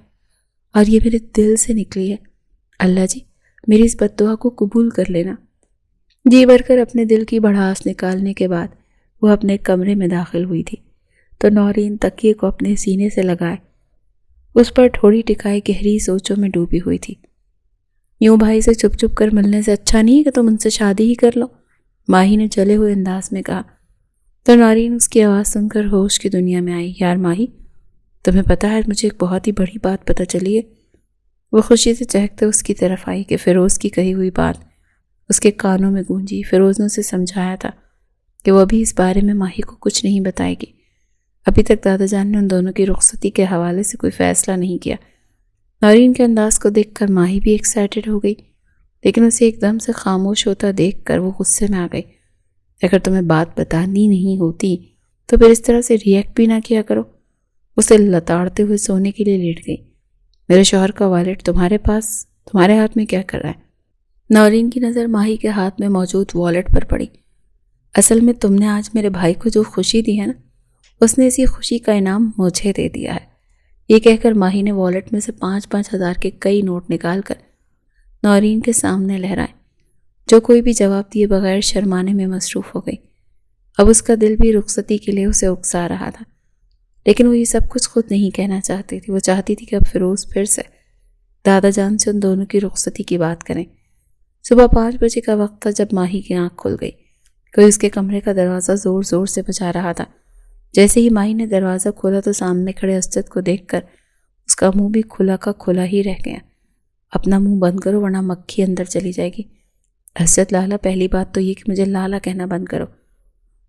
اور یہ میرے دل سے نکلی ہے۔ اللہ جی، میری اس بد دعا کو قبول کر لینا۔ جی بھر کر اپنے دل کی بڑھاس نکالنے کے بعد وہ اپنے کمرے میں داخل ہوئی تھی تو نورین تکیے کو اپنے سینے سے لگائے اس پر تھوڑی ٹکائے گہری سوچوں میں ڈوبی ہوئی تھی۔ یوں بھائی سے چھپ چھپ کر ملنے سے اچھا نہیں کہ تم ان سے شادی ہی کر لو، ماہی نے جلے ہوئے انداز میں کہا۔ تو نورین اس کی آواز سن کر ہوش کی دنیا میں آئی۔ یار ماہی، تمہیں پتہ ہے مجھے ایک بہت ہی بڑی بات پتہ چلی ہے۔ وہ خوشی سے چہکتے اس کی طرف آئی کہ فیروز کی کہی ہوئی بات اس کے کانوں میں گونجی۔ فیروز نے اسے سمجھایا تھا کہ وہ ابھی اس بارے میں ماہی کو کچھ نہیں بتائے گی۔ ابھی تک دادا جان نے ان دونوں کی رخصتی کے حوالے سے کوئی فیصلہ نہیں کیا۔ نورین کے انداز کو دیکھ کر ماہی بھی ایکسائٹڈ ہو گئی، لیکن اسے ایک دم سے خاموش ہوتا دیکھ کر وہ غصے میں آ گئی۔ اگر تمہیں بات بتانی نہیں ہوتی تو پھر اس طرح سے ریئیکٹ بھی نہ کیا کرو۔ اسے لتاڑتے ہوئے سونے کے لیے لیٹ گئی۔ میرے شوہر کا والٹ تمہارے پاس، تمہارے ہاتھ میں کیا کر رہا ہے؟ نورین کی نظر ماہی کے ہاتھ میں موجود والٹ پر پڑی۔ اصل میں تم نے آج میرے بھائی کو جو خوشی دی ہے نا، اس نے اسی خوشی کا انعام مجھے دے دیا ہے۔ یہ کہہ کر ماہی نے والٹ میں سے 5-5 ہزار کے کئی نوٹ نکال کر نورین کے سامنے لہرائے، جو کوئی بھی جواب دیے بغیر شرمانے میں مصروف ہو گئی۔ اب اس کا دل بھی رخصتی کے لیے اسے اکسا رہا تھا، لیکن وہ یہ سب کچھ خود نہیں کہنا چاہتی تھی۔ وہ چاہتی تھی کہ اب فیروز پھر سے دادا جان سے ان دونوں کی رخصتی کی بات کریں۔ صبح 5 بجے کا وقت تھا جب ماہی کی آنکھ کھل گئی۔ کوئی اس کے کمرے کا دروازہ زور زور سے بجا رہا تھا۔ جیسے ہی ماہی نے دروازہ کھولا تو سامنے کھڑے اسد کو دیکھ کر اس کا منہ بھی کھلا کا کھلا ہی رہ گیا۔ اپنا منہ بند کرو ورنہ مکھی اندر چلی جائے گی۔ اسد لالا، پہلی بات تو یہ کہ مجھے لالا کہنا بند کرو۔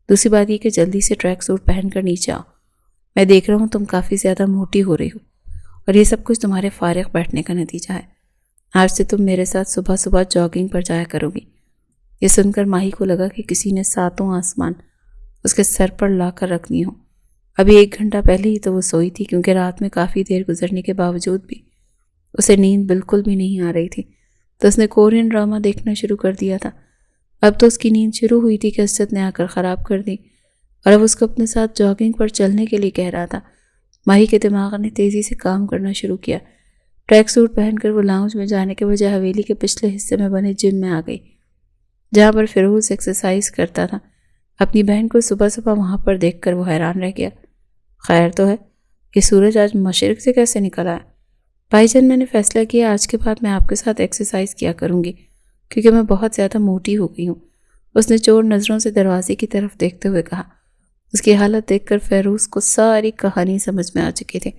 دوسری بات یہ کہ جلدی سے ٹریک سوٹ پہن کر نیچے آؤ۔ میں دیکھ رہا ہوں تم کافی زیادہ موٹی ہو رہی ہو، اور یہ سب کچھ تمہارے فارغ بیٹھنے کا نتیجہ ہے۔ آج سے تم میرے ساتھ صبح صبح جاگنگ پر جایا کرو گی۔ یہ سن کر ماہی کو لگا کہ کسی نے 7 آسمان اس کے سر پر لا کر رکھ دی ہوں۔ ابھی 1 گھنٹہ پہلے ہی تو وہ سوئی تھی، کیونکہ رات میں کافی دیر گزرنے کے باوجود بھی اسے نیند بالکل بھی نہیں آ رہی تھی، تو اس نے کورین ڈرامہ دیکھنا شروع کر دیا تھا۔ اب تو اس کی نیند شروع ہوئی تھی کہ اسد نے آ کر خراب کر دی، اور اب اس کو اپنے ساتھ جاگنگ پر چلنے کے لیے کہہ رہا تھا۔ ماہی کے دماغ نے تیزی سے کام کرنا شروع کیا۔ ٹریک سوٹ پہن کر وہ لاؤنج میں جانے کے بجائے حویلی کے پچھلے حصے میں بنے جم میں آ گئی، جہاں پر فیروز ایکسرسائز کرتا تھا۔ اپنی بہن کو صبح صبح وہاں پر دیکھ کر وہ حیران رہ گیا۔ خیر تو ہے، یہ سورج آج مشرق سے کیسے نکل آیا؟ بھائی جان، میں نے فیصلہ کیا آج کے بعد میں آپ کے ساتھ ایکسرسائز کیا کروں گی، کیونکہ میں بہت زیادہ موٹی ہو گئی ہوں، اس نے چور نظروں سے دروازے کی طرف دیکھتے ہوئے کہا۔ اس کی حالت دیکھ کر فیروز کو ساری کہانی سمجھ میں آ چکی تھی۔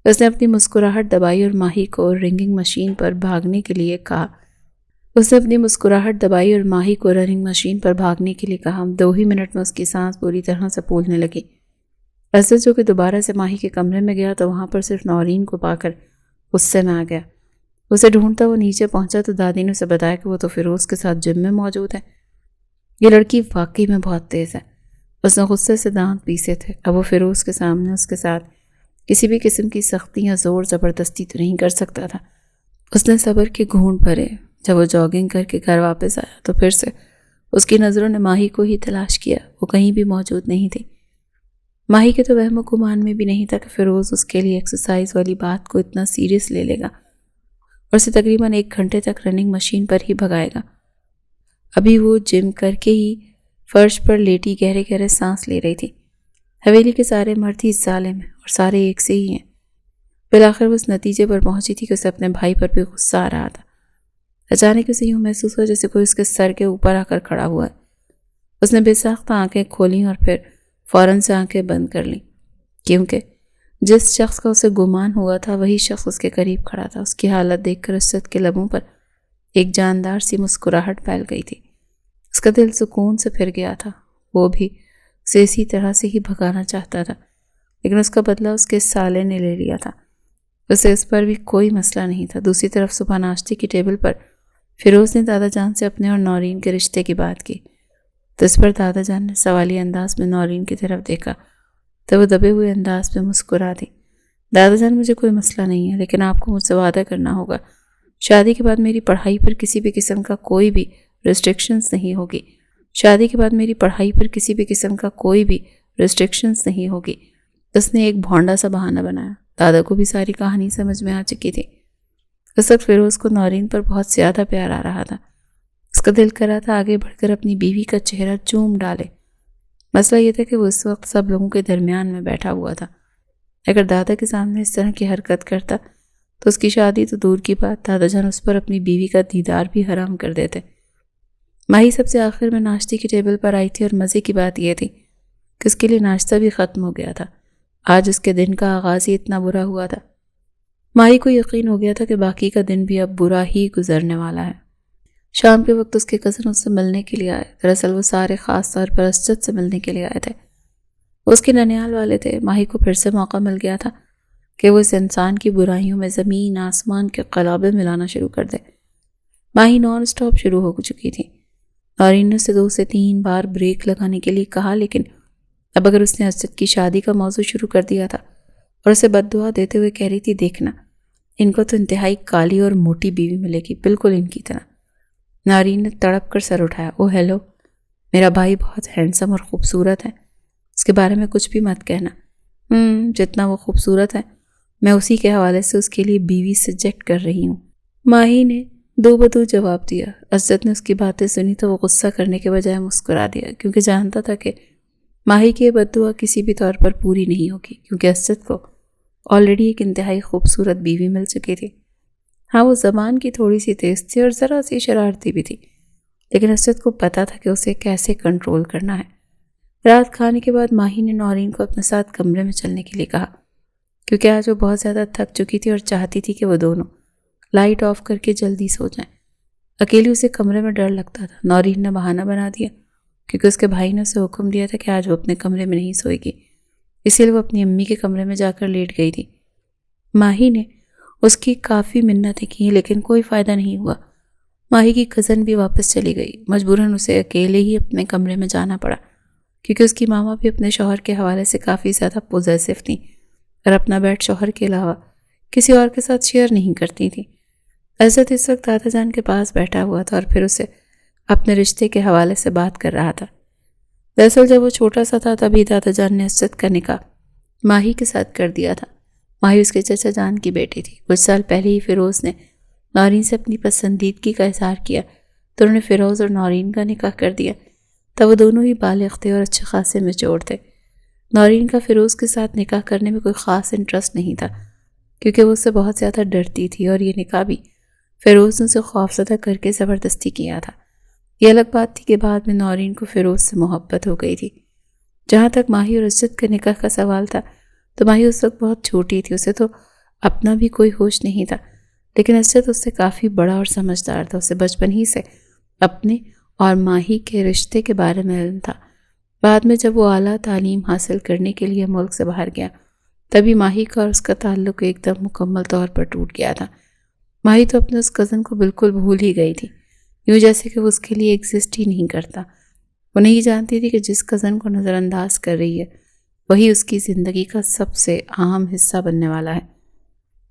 اس نے اپنی مسکراہٹ دبائی اور ماہی کو رننگ مشین پر بھاگنے کے لیے کہا۔ 2 ہی منٹ میں اس کی سانس پوری طرح سے پھولنے لگی۔ اسد جو کہ دوبارہ سے ماہی کے کمرے میں گیا تو وہاں پر صرف نورین کو پا کر غصے میں آ گیا۔ اسے ڈھونڈتا وہ نیچے پہنچا تو دادی نے اسے بتایا کہ وہ تو فیروز کے ساتھ جم میں موجود ہے۔ یہ لڑکی واقعی میں بہت تیز ہے۔ اس نے غصے سے دانت پیسے تھے۔ اب وہ فیروز کے سامنے اس کے ساتھ کسی بھی قسم کی سختی یا زور زبردستی تو نہیں کر سکتا تھا۔ اس نے صبر کے گھونٹ بھرے۔ جب وہ جاگنگ کر کے گھر واپس آیا تو پھر سے اس کی نظروں نے ماہی کو ہی تلاش کیا۔ وہ کہیں بھی موجود نہیں تھی۔ ماہی کے تو وہم و گمان میں بھی نہیں تھا کہ فیروز اس کے لیے ایکسرسائز والی بات کو اتنا سیریس لے لے گا اور اسے تقریباً 1 گھنٹے تک رننگ مشین پر ہی بھگائے گا۔ ابھی وہ جم کر کے ہی فرش پر لیٹی گہرے گہرے سانس لے رہی تھی۔ حویلی کے سارے مرد ہی ظالم ہیں اور سارے ایک سے ہی ہیں۔ بالآخر وہ اس نتیجے پر پہنچی تھی کہ اسے اپنے بھائی پر بھی غصہ آ رہا تھا۔ اچانک اسے یوں محسوس ہوا جیسے کوئی اس کے سر کے اوپر آ کر کھڑا ہوا ہے۔ اس نے بے ساختہ آنکھیں کھولیں اور پھر فوراً سے آنکھیں بند کر لیں، کیونکہ جس شخص کا اسے گمان ہوا تھا وہی شخص اس کے قریب کھڑا تھا۔ اس کی حالت دیکھ کر اسد کے لبوں پر ایک جاندار سی مسکراہٹ پھیل گئی تھی۔ اس کا دل سکون سے پھر گیا تھا۔ وہ بھی اسے اسی طرح سے ہی بھگانا چاہتا تھا، لیکن اس کا بدلہ اس کے سالے نے لے لیا تھا۔ اسے اس پر بھی کوئی مسئلہ نہیں تھا۔ دوسری طرف صبح ناشتے کی ٹیبل پر فیروز نے دادا جان سے اپنے اور نورین کے رشتے کی بات کی، تو اس پر دادا جان نے سوالی انداز میں نورین کی طرف دیکھا تو وہ دبے ہوئے انداز میں مسکرا دی۔ دادا جان، مجھے کوئی مسئلہ نہیں ہے، لیکن آپ کو مجھ سے وعدہ کرنا ہوگا شادی کے بعد میری پڑھائی پر کسی بھی قسم کا کوئی بھی ریسٹرکشنز نہیں ہوگی۔ شادی کے بعد میری پڑھائی پر کسی بھی قسم کا کوئی بھی ریسٹرکشنز نہیں ہوگی۔ اس نے ایک بھونڈا سا بہانہ بنایا۔ دادا کو بھی ساری کہانی سمجھ میں آ چکی تھی۔ اس وقت فیروز کو نورین پر بہت زیادہ پیار آ رہا تھا۔ اس کا دل کر رہا تھا آگے بڑھ کر اپنی بیوی کا چہرہ چوم ڈالے۔ مسئلہ یہ تھا کہ وہ اس وقت سب لوگوں کے درمیان میں بیٹھا ہوا تھا۔ اگر دادا کے سامنے اس طرح کی حرکت کرتا تو اس کی شادی تو دور کی بات، دادا جان اس پر اپنی بیوی کا دیدار بھی حرام کر دیتے۔ ماہی سب سے آخر میں ناشتے کی ٹیبل پر آئی تھی اور مزے کی بات یہ تھی کہ اس کے لیے ناشتہ بھی ختم ہو گیا تھا۔ آج اس کے دن کا آغاز ہی اتنا برا ہوا تھا۔ ماہی کو یقین ہو گیا تھا کہ باقی کا دن بھی اب برا ہی گزرنے والا ہے۔ شام کے وقت اس کے کزن اس سے ملنے کے لیے آئے۔ دراصل وہ سارے خاص طور پر اسد سے ملنے کے لیے آئے تھے۔ وہ اس کے ننیال والے تھے۔ ماہی کو پھر سے موقع مل گیا تھا کہ وہ اس انسان کی برائیوں میں زمین آسمان کے قلابے ملانا شروع کر دے۔ ماہی نان سٹاپ شروع ہو چکی تھی۔ نورین نے اسے 2 سے 3 بار بریک لگانے کے لیے کہا، لیکن اب اگر اس نے اسد کی شادی کا موضوع شروع کر دیا تھا اور اسے بد دعا دیتے ہوئے کہہ رہی تھی، دیکھنا ان کو تو انتہائی کالی اور موٹی بیوی ملے گی، بالکل ان کی طرح۔ نورین نے تڑپ کر سر اٹھایا۔ او ہیلو، میرا بھائی بہت ہینڈسم اور خوبصورت ہے، اس کے بارے میں کچھ بھی مت کہنا۔ جتنا وہ خوبصورت ہے میں اسی کے حوالے سے اس کے لیے بیوی سجیکٹ کر رہی ہوں۔ ماہی نے دو بدو جواب دیا۔ اسد نے اس کی باتیں سنی تو وہ غصہ کرنے کے بجائے مسکرا دیا، کیونکہ جانتا تھا کہ ماہی کی یہ بد دعا کسی بھی طور پر پوری نہیں ہوگی، کیونکہ اسد کو آلریڈی ایک انتہائی خوبصورت بیوی مل چکی تھی۔ ہاں، وہ زبان کی تھوڑی سی تیز تھی اور ذرا سی شرارتی بھی تھی، لیکن اسد کو پتا تھا کہ اسے کیسے کنٹرول کرنا ہے۔ رات کھانے کے بعد ماہی نے نورین کو اپنے ساتھ کمرے میں چلنے کے لیے کہا، کیونکہ آج وہ بہت زیادہ تھک چکی تھی اور چاہتی تھی کہ وہ دونوں لائٹ آف کر کے جلدی سو جائیں۔ اکیلی اسے کمرے میں ڈر لگتا تھا۔ نورین نے بہانہ بنا دیا کیونکہ اس کے بھائی نے اسے حکم دیا تھا کہ آج وہ اپنے کمرے میں نہیں سوئے گی، اسی لیے وہ اپنی امی کے کمرے میں جا کر لیٹ گئی تھی۔ ماہی نے اس کی کافی منتیں کی لیکن کوئی فائدہ نہیں ہوا۔ ماہی کی کزن بھی واپس چلی گئی۔ مجبوراً اسے اکیلے ہی اپنے کمرے میں جانا پڑا، کیونکہ اس کی ماما بھی اپنے شوہر کے حوالے سے کافی زیادہ پوزیسو تھیں اور اپنا بیڈ شوہر کے علاوہ کسی اور کے ساتھ شیئر نہیں کرتی تھیں۔ اسد اس وقت دادا جان کے پاس بیٹھا ہوا تھا اور پھر اسے اپنے رشتے کے حوالے سے بات کر رہا تھا۔ دراصل جب وہ چھوٹا سا تھا تبھی دادا جان نے اسد کا نکاح ماہی کے ساتھ کر دیا تھا۔ ماہی اس کے چچا جان کی بیٹی تھی۔ کچھ سال پہلے ہی فیروز نے نورین سے اپنی پسندیدگی کا اظہار کیا تو انہوں نے فیروز اور نورین کا نکاح کر دیا۔ تب وہ دونوں ہی بالغ تھے اور اچھے خاصے میچور تھے۔ نورین کا فیروز کے ساتھ نکاح کرنے میں کوئی خاص انٹرسٹ نہیں تھا کیونکہ وہ اس سے بہت زیادہ ڈرتی تھی، اور یہ نکاح بھی فیروز نے اسے خوفزدہ کر کے زبردستی کیا تھا۔ یہ الگ بات تھی کہ بعد میں نورین کو فیروز سے محبت ہو گئی تھی۔ جہاں تک ماہی اور عزت کے نکاح کا سوال تھا تو ماہی اس وقت بہت چھوٹی تھی، اسے تو اپنا بھی کوئی ہوش نہیں تھا، لیکن عزت اس سے کافی بڑا اور سمجھدار تھا۔ اسے بچپن ہی سے اپنے اور ماہی کے رشتے کے بارے میں علم تھا۔ بعد میں جب وہ اعلیٰ تعلیم حاصل کرنے کے لیے ملک سے باہر گیا تبھی ماہی کا اور اس کا تعلق ایک دم مکمل طور پر ٹوٹ گیا تھا۔ ماہی تو اپنے اس کزن کو بالکل بھول ہی گئی تھی، یوں جیسے کہ وہ اس کے لیے ایگزسٹ ہی نہیں کرتا۔ وہ نہیں جانتی تھی کہ جس کزن کو نظر انداز کر رہی ہے وہی اس کی زندگی کا سب سے اہم حصہ بننے والا ہے۔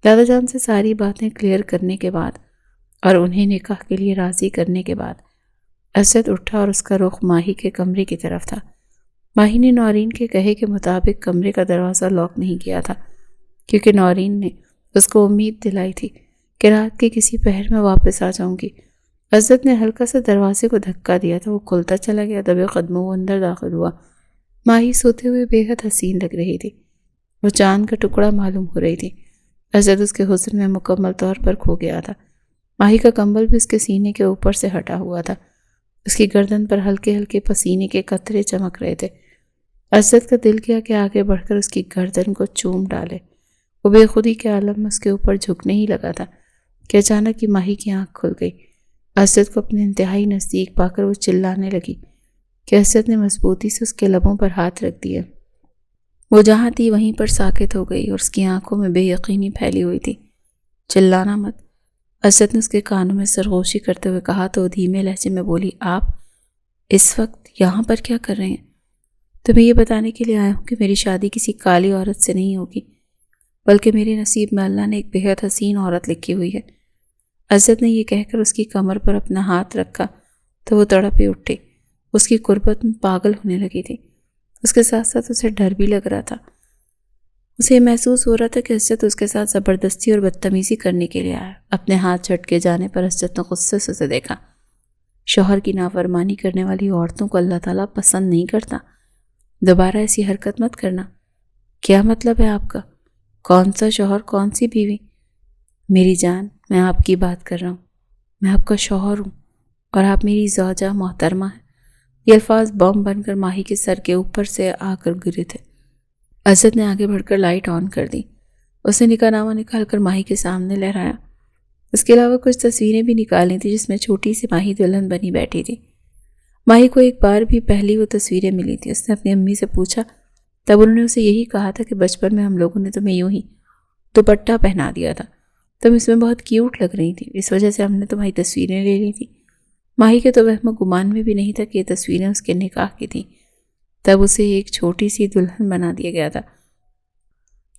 دادا جان سے ساری باتیں کلیئر کرنے کے بعد اور انہیں نکاح کے لیے راضی کرنے کے بعد اسد اٹھا اور اس کا رخ ماہی کے کمرے کی طرف تھا۔ ماہی نے نورین کے کہے کے مطابق کمرے کا دروازہ لاک نہیں کیا تھا کیونکہ نورین نے اس کو امید دلائی تھی کہ رات کے کسی پہر میں واپس آ جاؤں گی۔ عزت نے ہلکا سا دروازے کو دھکا دیا تو وہ کھلتا چلا گیا۔ دبے قدموں وہ اندر داخل ہوا۔ ماہی سوتے ہوئے بے حد حسین لگ رہی تھی، وہ چاند کا ٹکڑا معلوم ہو رہی تھی۔ عزت اس کے حسن میں مکمل طور پر کھو گیا تھا۔ ماہی کا کمبل بھی اس کے سینے کے اوپر سے ہٹا ہوا تھا، اس کی گردن پر ہلکے ہلکے پسینے کے قطرے چمک رہے تھے۔ عزت کا دل کیا کہ آگے بڑھ کر اس کی گردن کو چوم ڈالے۔ وہ بے خودی کے عالم میں اس کے اوپر جھکنے ہی لگا تھا کہ اچانک ہی ماہی کی آنکھ کھل گئی۔ عزت کو اپنے انتہائی نزدیک پا کر وہ چلانے لگی کہ عزت نے مضبوطی سے اس کے لبوں پر ہاتھ رکھ دیا۔ وہ جہاں تھی وہیں پر ساکت ہو گئی اور اس کی آنکھوں میں بے یقینی پھیلی ہوئی تھی۔ چلانا مت، عزت نے اس کے کانوں میں سرغوشی کرتے ہوئے کہا تو دھیمے لہجے میں بولی، آپ اس وقت یہاں پر کیا کر رہے ہیں؟ تمہیں یہ بتانے کے لیے آیا ہوں کہ میری شادی کسی کالی عورت سے نہیں ہوگی، بلکہ میرے نصیب میں اللہ نے ایک بے حد حسین عورت لکھی ہوئی ہے۔ عزت نے یہ کہہ کر اس کی کمر پر اپنا ہاتھ رکھا تو وہ تڑپی اٹھی، اس کی قربت میں پاگل ہونے لگی تھی۔ اس کے ساتھ ساتھ اسے ڈر بھی لگ رہا تھا۔ اسے یہ محسوس ہو رہا تھا کہ عزت اس کے ساتھ زبردستی اور بدتمیزی کرنے کے لیے آیا۔ اپنے ہاتھ جھٹکے جانے پر عزت نے غصے سے اسے دیکھا۔ شوہر کی نافرمانی کرنے والی عورتوں کو اللہ تعالیٰ پسند نہیں کرتا، دوبارہ ایسی حرکت مت کرنا۔ کیا مطلب ہے آپ کا؟ کون سا شوہر، کون سی بیوی؟ میری جان، میں آپ کی بات کر رہا ہوں، میں آپ کا شوہر ہوں اور آپ میری زوجہ محترمہ ہیں۔ یہ الفاظ بم بن کر ماہی کے سر کے اوپر سے آ کر گرے تھے۔ عزت نے آگے بڑھ کر لائٹ آن کر دی۔ اس نے نکاح نامہ نکال کر ماہی کے سامنے لہرایا۔ اس کے علاوہ کچھ تصویریں بھی نکالی تھیں جس میں چھوٹی سی ماہی دلہن بنی بیٹھی تھی۔ ماہی کو ایک بار بھی پہلی وہ تصویریں ملی تھیں۔ اس نے اپنی امی سے پوچھا، تب انہوں نے اسے یہی کہا تھا کہ بچپن میں ہم لوگوں نے تمہیں یوں ہی دوپٹہ پہنا دیا تھا، تم اس میں بہت کیوٹ لگ رہی تھی، اس وجہ سے ہم نے تمہاری تصویریں لے لی تھیں۔ ماہی کے تو وہم و گمان میں بھی نہیں تھا کہ یہ تصویریں اس کے نکاح کی تھیں۔ تب اسے ایک چھوٹی سی دلہن بنا دیا گیا تھا۔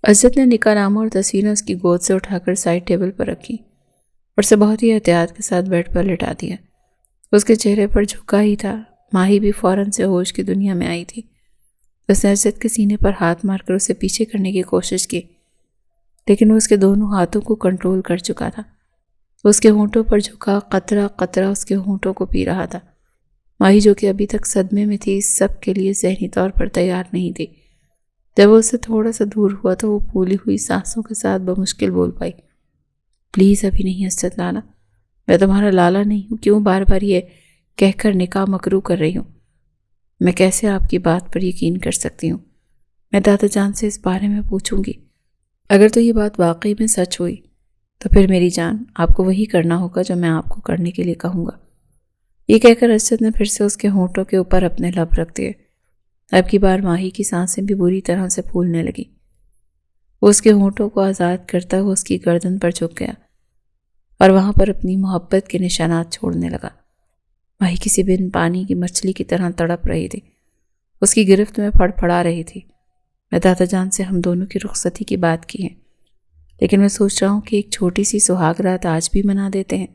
عزت نے نکاح نامہ اور تصویریں اس کی گود سے اٹھا کر سائڈ ٹیبل پر رکھی اور اسے بہت ہی احتیاط کے ساتھ بیڈ پر لٹا دیا۔ اس کے چہرے پر جھکا ہی تھا۔ ماہی بھی فوراً سے ہوش کی دنیا میں آئی تھی۔ اس نے عزت کے سینے پر ہاتھ مار کر اسے پیچھے کرنے کی کوشش کی، لیکن وہ اس کے دونوں ہاتھوں کو کنٹرول کر چکا تھا۔ اس کے ہونٹوں پر جھکا، قطرہ قطرہ اس کے ہونٹوں کو پی رہا تھا۔ ماہی جو کہ ابھی تک صدمے میں تھی، اس سب کے لیے ذہنی طور پر تیار نہیں تھی۔ جب وہ اس سے تھوڑا سا دور ہوا تو وہ پھولی ہوئی سانسوں کے ساتھ بمشکل بول پائی، پلیز ابھی نہیں عزت لالا، میں تمہارا لالا نہیں ہوں، کیوں بار بار یہ کہہ کر نکاح مکروہ کر رہی ہوں؟ میں کیسے آپ کی بات پر یقین کر سکتی ہوں؟ میں دادا جان سے اس بارے میں پوچھوں گی۔ اگر تو یہ بات واقعی میں سچ ہوئی تو پھر میری جان، آپ کو وہی کرنا ہوگا جو میں آپ کو کرنے کے لیے کہوں گا۔ یہ کہہ کر عزت نے پھر سے اس کے ہونٹوں کے اوپر اپنے لب رکھ دیے۔ اب کی بار ماہی کی سانسیں بھی بری طرح سے پھولنے لگی۔ وہ اس کے ہونٹوں کو آزاد کرتا ہوا اس کی گردن پر جھک گیا اور وہاں پر اپنی محبت کے نشانات چھوڑنے لگا۔ ماہی کسی بن پانی کی مچھلی کی طرح تڑپ رہی تھی، اس کی گرفت میں پھڑ پھڑا رہی تھی۔ میں دادا جان سے ہم دونوں کی رخصتی کی بات کی ہے، لیکن میں سوچ رہا ہوں کہ ایک چھوٹی سی سہاگ رات آج بھی منا دیتے ہیں۔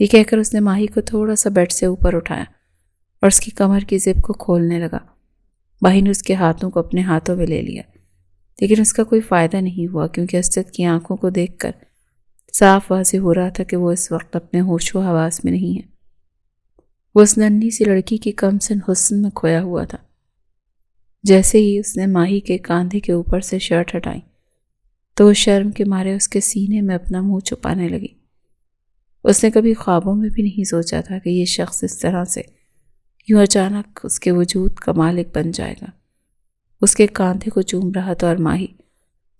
یہ کہہ کر اس نے ماہی کو تھوڑا سا بیڈ سے اوپر اٹھایا اور اس کی کمر کی زپ کو کھولنے لگا۔ ماہی نے اس کے ہاتھوں کو اپنے ہاتھوں میں لے لیا۔ لیکن اس کا کوئی فائدہ نہیں ہوا، کیونکہ اسد کی آنکھوں کو دیکھ کر صاف واضح ہو رہا تھا کہ وہ اس وقت اپنے ہوش و حواس میں نہیں ہے۔ وہ اس ننھی سی لڑکی کی کم سن حسن میں کھویا ہوا تھا۔ جیسے ہی اس نے ماہی کے کاندھے کے اوپر سے شرٹ ہٹائی تو وہ شرم کے مارے اس کے سینے میں اپنا منہ چھپانے لگی۔ اس نے کبھی خوابوں میں بھی نہیں سوچا تھا کہ یہ شخص اس طرح سے یوں اچانک اس کے وجود کا مالک بن جائے گا۔ اس کے کاندھے کو چوم رہا تھا اور ماہی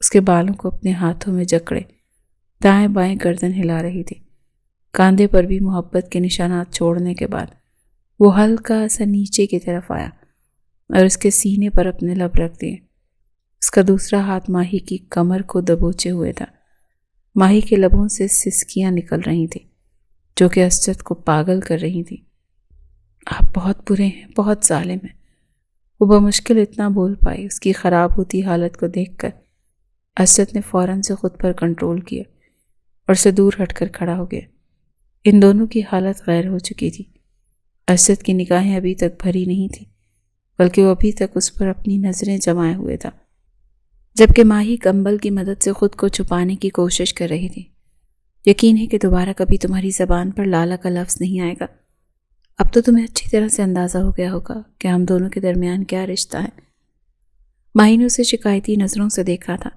اس کے بالوں کو اپنے ہاتھوں میں جکڑے دائیں بائیں گردن ہلا رہی تھی۔ کاندھے پر بھی محبت کے نشانات چھوڑنے کے بعد وہ ہلکا سا نیچے کی طرف آیا اور اس کے سینے پر اپنے لب رکھ دیے۔ اس کا دوسرا ہاتھ ماہی کی کمر کو دبوچے ہوئے تھا۔ ماہی کے لبوں سے سسکیاں نکل رہی تھیں جو کہ اسد کو پاگل کر رہی تھی۔ آپ بہت برے ہیں، بہت ظالم ہیں، وہ بمشکل اتنا بول پائی۔ اس کی خراب ہوتی حالت کو دیکھ کر اسد نے فوراً سے خود پر کنٹرول کیا اور سے دور ہٹ کر کھڑا ہو گیا۔ ان دونوں کی حالت غیر ہو چکی تھی۔ اسد کی نگاہیں ابھی تک بھری نہیں تھی، بلکہ وہ ابھی تک اس پر اپنی نظریں جمائے ہوئے تھا، جبکہ ماہی کمبل کی مدد سے خود کو چھپانے کی کوشش کر رہی تھی۔ یقین ہے کہ دوبارہ کبھی تمہاری زبان پر لالا کا لفظ نہیں آئے گا۔ اب تو تمہیں اچھی طرح سے اندازہ ہو گیا ہوگا کہ ہم دونوں کے درمیان کیا رشتہ ہے۔ ماہی نے اسے شکایتی نظروں سے دیکھا تھا۔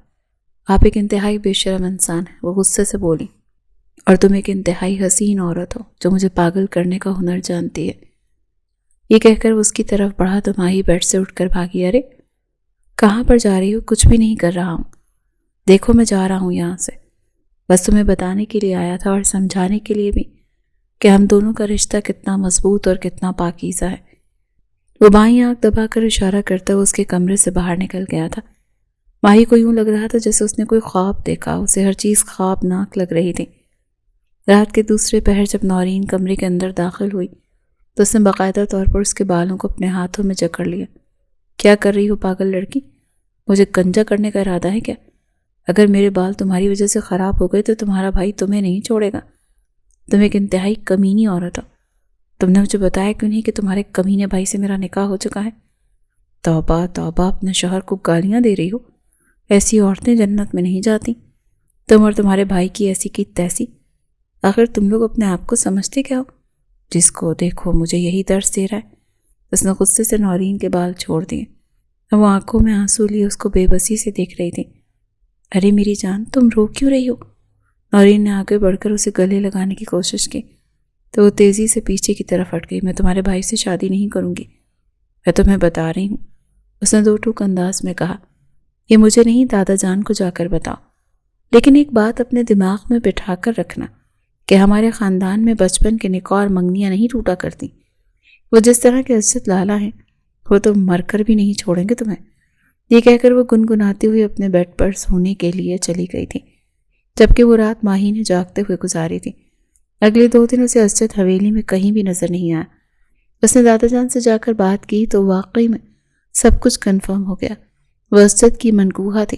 آپ ایک انتہائی بے شرم انسان ہیں، وہ غصے سے بولی، اور تم ایک انتہائی حسین عورت ہو جو مجھے پاگل کرنے کا ہنر جانتی ہے۔ یہ کہہ کر وہ اس کی طرف بڑھا تو ماہی بیڈ سے اٹھ کر بھاگی۔ ارے کہاں پر جا رہی ہو؟ کچھ بھی نہیں کر رہا ہوں، دیکھو میں جا رہا ہوں یہاں سے، بس تمہیں بتانے کے لیے آیا تھا اور سمجھانے کے لیے بھی کہ ہم دونوں کا رشتہ کتنا مضبوط اور کتنا پاکیزہ ہے۔ وہ بائیں آنکھ دبا کر اشارہ کرتا ہوا اس کے کمرے سے باہر نکل گیا تھا۔ ماہی کو یوں لگ رہا تھا جیسے اس نے کوئی خواب دیکھا، اسے ہر چیز خوابناک لگ رہی تھی۔ رات کے دوسرے پہر جب نورین کمرے کے اندر داخل ہوئی تو اس نے باقاعدہ طور پر اس کے بالوں کو اپنے ہاتھوں میں جکڑ لیا۔ کیا کر رہی ہو پاگل لڑکی؟ مجھے گنجا کرنے کا ارادہ ہے کیا؟ اگر میرے بال تمہاری وجہ سے خراب ہو گئے تو تمہارا بھائی تمہیں نہیں چھوڑے گا۔ تم ایک انتہائی کمینی عورت ہو۔ تم نے مجھے بتایا کیوں نہیں کہ تمہارے کمینے بھائی سے میرا نکاح ہو چکا ہے؟ توبہ توبہ، اپنے شوہر کو گالیاں دے رہی ہو؟ ایسی عورتیں جنت میں نہیں جاتی۔ تم اور تمہارے بھائی کی ایسی کی تیسی۔ آخر تم لوگ اپنے آپ کو سمجھتے کیا ہو؟ جس کو دیکھو مجھے یہی درس دے رہا ہے۔ اس نے غصے سے نورین کے بال چھوڑ دیے۔ وہ آنکھوں میں آنسو لیے اس کو بے بسی سے دیکھ رہی تھی۔ ارے میری جان، تم رو کیوں رہی ہو؟ نورین نے آگے بڑھ کر اسے گلے لگانے کی کوشش کی تو وہ تیزی سے پیچھے کی طرف ہٹ گئی۔ میں تمہارے بھائی سے شادی نہیں کروں گی، میں تمہیں بتا رہی ہوں، اس نے دو ٹوک انداز میں کہا۔ یہ مجھے نہیں، دادا جان کو جا کر بتاؤ، لیکن ایک بات اپنے دماغ میں بٹھا کر رکھنا کہ ہمارے خاندان میں بچپن کے نکاح اور منگنیاں نہیں ٹوٹا کرتی۔ وہ جس طرح کے اسد لالا ہیں وہ تو مر کر بھی نہیں چھوڑیں گے تمہیں۔ یہ کہہ کر وہ گنگناتی ہوئی اپنے بیڈ پر سونے کے لیے چلی گئی تھی، جبکہ وہ رات ماہی نے جاگتے ہوئے گزاری تھی۔ اگلے 2 دن اسے اسد حویلی میں کہیں بھی نظر نہیں آیا۔ اس نے دادا جان سے جا کر بات کی تو واقعی میں سب کچھ کنفرم ہو گیا۔ وہ اسد کی منکوحہ تھی۔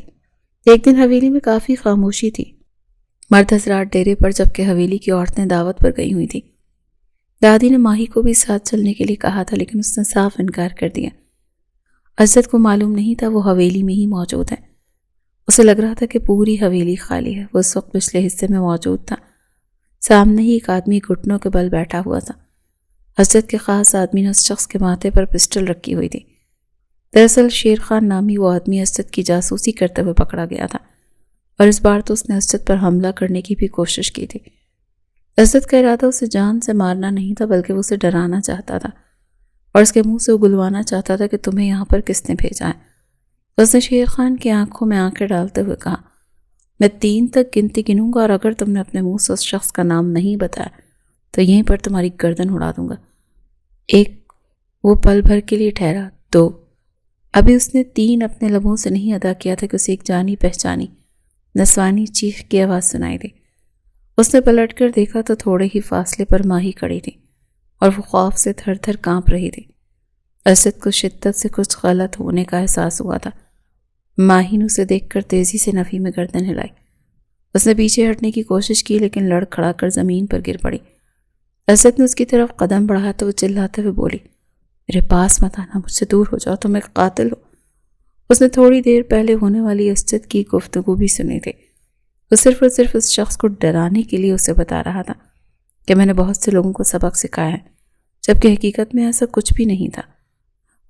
ایک دن حویلی میں کافی خاموشی تھی۔ مرد حضرات ڈیرے پر جبکہ حویلی کی عورتیں دعوت پر گئی ہوئی تھیں۔ دادی نے ماہی کو بھی ساتھ چلنے کے لیے کہا تھا، لیکن اس نے صاف انکار کر دیا۔ اسد کو معلوم نہیں تھا وہ حویلی میں ہی موجود ہے۔ اسے لگ رہا تھا کہ پوری حویلی خالی ہے۔ وہ اس وقت پچھلے حصے میں موجود تھا۔ سامنے ہی ایک آدمی گھٹنوں کے بل بیٹھا ہوا تھا۔ اسد کے خاص آدمی نے اس شخص کے ماتھے پر پسٹل رکھی ہوئی تھی۔ دراصل شیر خان نامی وہ آدمی اسد کی جاسوسی کرتے ہوئے پکڑا گیا تھا، اور اس بار تو اس نے اسد پر حملہ کرنے کی بھی کوشش کی تھی۔ اسد کا ارادہ اسے جان سے مارنا نہیں تھا، بلکہ وہ اسے ڈرانا چاہتا تھا اور اس کے منہ سے اگلوانا چاہتا تھا کہ تمہیں یہاں پر کس نے بھیجا ہے۔ اس نے شیر خان کی آنکھوں میں آنکھیں ڈالتے ہوئے کہا، میں 3 تک گنتی گنوں گا، اور اگر تم نے اپنے منہ سے اس شخص کا نام نہیں بتایا تو یہیں پر تمہاری گردن اڑا دوں گا۔ 1، وہ پل بھر کے لیے ٹھہرا۔ 2، ابھی اس نے 3 اپنے لبوں سے نہیں ادا کیا تھا کہ اسے ایک جانی پہچانی نسوانی چیخ کی آواز سنائی دی۔ اس نے پلٹ کر دیکھا تو تھوڑے ہی فاصلے پر ماہی کھڑی تھی اور وہ خوف سے تھر تھر کانپ رہی تھی۔ اسد کو شدت سے کچھ غلط ہونے کا احساس ہوا تھا۔ ماہی نے اسے دیکھ کر تیزی سے نفی میں گردن ہلائی۔ اس نے پیچھے ہٹنے کی کوشش کی لیکن لڑ کھڑا کر زمین پر گر پڑی۔ اسد نے اس کی طرف قدم بڑھایا تو وہ چلاتے ہوئے بولی، میرے پاس مت آنا، مجھ سے دور ہو جاؤ، تم ایک قاتل ہو۔ اس نے تھوڑی دیر پہلے ہونے والی اسجد کی گفتگو بھی سنی تھی۔ وہ صرف اور صرف اس شخص کو ڈرانے کے لیے اسے بتا رہا تھا کہ میں نے بہت سے لوگوں کو سبق سکھایا ہے، جبکہ حقیقت میں ایسا کچھ بھی نہیں تھا۔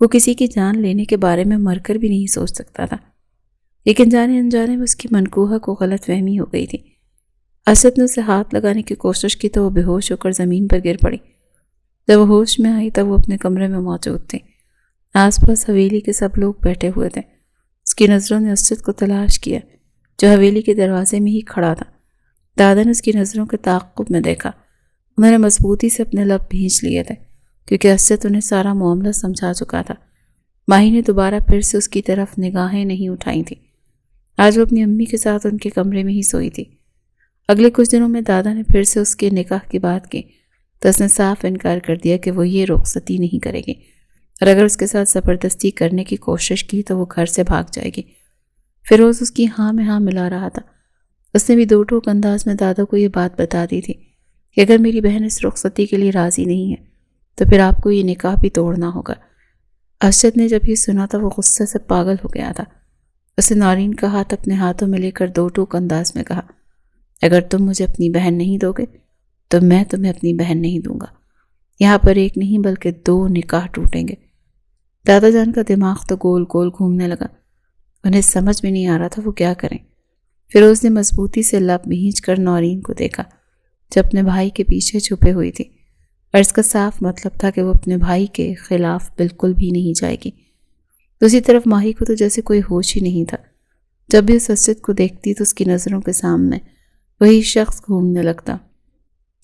وہ کسی کی جان لینے کے بارے میں مر کر بھی نہیں سوچ سکتا تھا، لیکن جانے انجانے میں اس کی منقوہ کو غلط فہمی ہو گئی تھی۔ اسد نے اسے ہاتھ لگانے کی کوشش کی تو وہ بے ہوش ہو کر زمین پر گر پڑی۔ جب وہ ہوش میں آئی تب وہ اپنے کمرے میں موجود تھی۔ آس پاس حویلی کے سب لوگ بیٹھے ہوئے تھے۔ اس کی نظروں نے اسد کو تلاش کیا جو حویلی کے دروازے میں ہی کھڑا تھا۔ دادا نے اس کی نظروں کے تعاقب میں دیکھا۔ انہوں نے مضبوطی سے اپنے لب بھینچ لیے تھے کیونکہ اسد انہیں سارا معاملہ سمجھا چکا تھا۔ ماہی نے دوبارہ پھر سے اس کی طرف نگاہیں نہیں اٹھائی تھیں۔ آج وہ اپنی امی کے ساتھ ان کے کمرے میں ہی سوئی تھی۔ اگلے کچھ دنوں میں دادا نے پھر سے اس کے نکاح کی بات کی تو اس نے صاف انکار کر دیا کہ وہ یہ رخصتی نہیں کرے گی، اور اگر اس کے ساتھ زبردستی کرنے کی کوشش کی تو وہ گھر سے بھاگ جائے گی۔ فیروز اس کی ہاں میں ہاں ملا رہا تھا۔ اس نے بھی دو ٹوک انداز میں دادا کو یہ بات بتا دی تھی کہ اگر میری بہن اس رخصتی کے لیے راضی نہیں ہے تو پھر آپ کو یہ نکاح بھی توڑنا ہوگا۔ ارشد نے جب یہ سنا تو وہ غصے سے پاگل ہو گیا تھا۔ اسے نورین کا ہاتھ اپنے ہاتھوں میں لے کر دو ٹوک انداز میں کہا، اگر تم مجھے اپنی بہن نہیں دو گے تو میں تمہیں اپنی بہن نہیں دوں گا۔ یہاں پر ایک نہیں بلکہ 2 نکاح ٹوٹیں گے۔ دادا جان کا دماغ تو گول گول گھومنے لگا۔ انہیں سمجھ میں نہیں آ رہا تھا وہ کیا کریں۔ فیروز نے مضبوطی سے لب بھینچ کر نورین کو دیکھا جو اپنے بھائی کے پیچھے چھپے ہوئی تھی، اور اس کا صاف مطلب تھا کہ وہ اپنے بھائی کے خلاف بالکل بھی نہیں جائے گی۔ دوسری طرف ماہی کو تو جیسے کوئی ہوش ہی نہیں تھا۔ جب بھی اس اسد کو دیکھتی تو اس کی نظروں کے سامنے وہی شخص گھومنے لگتا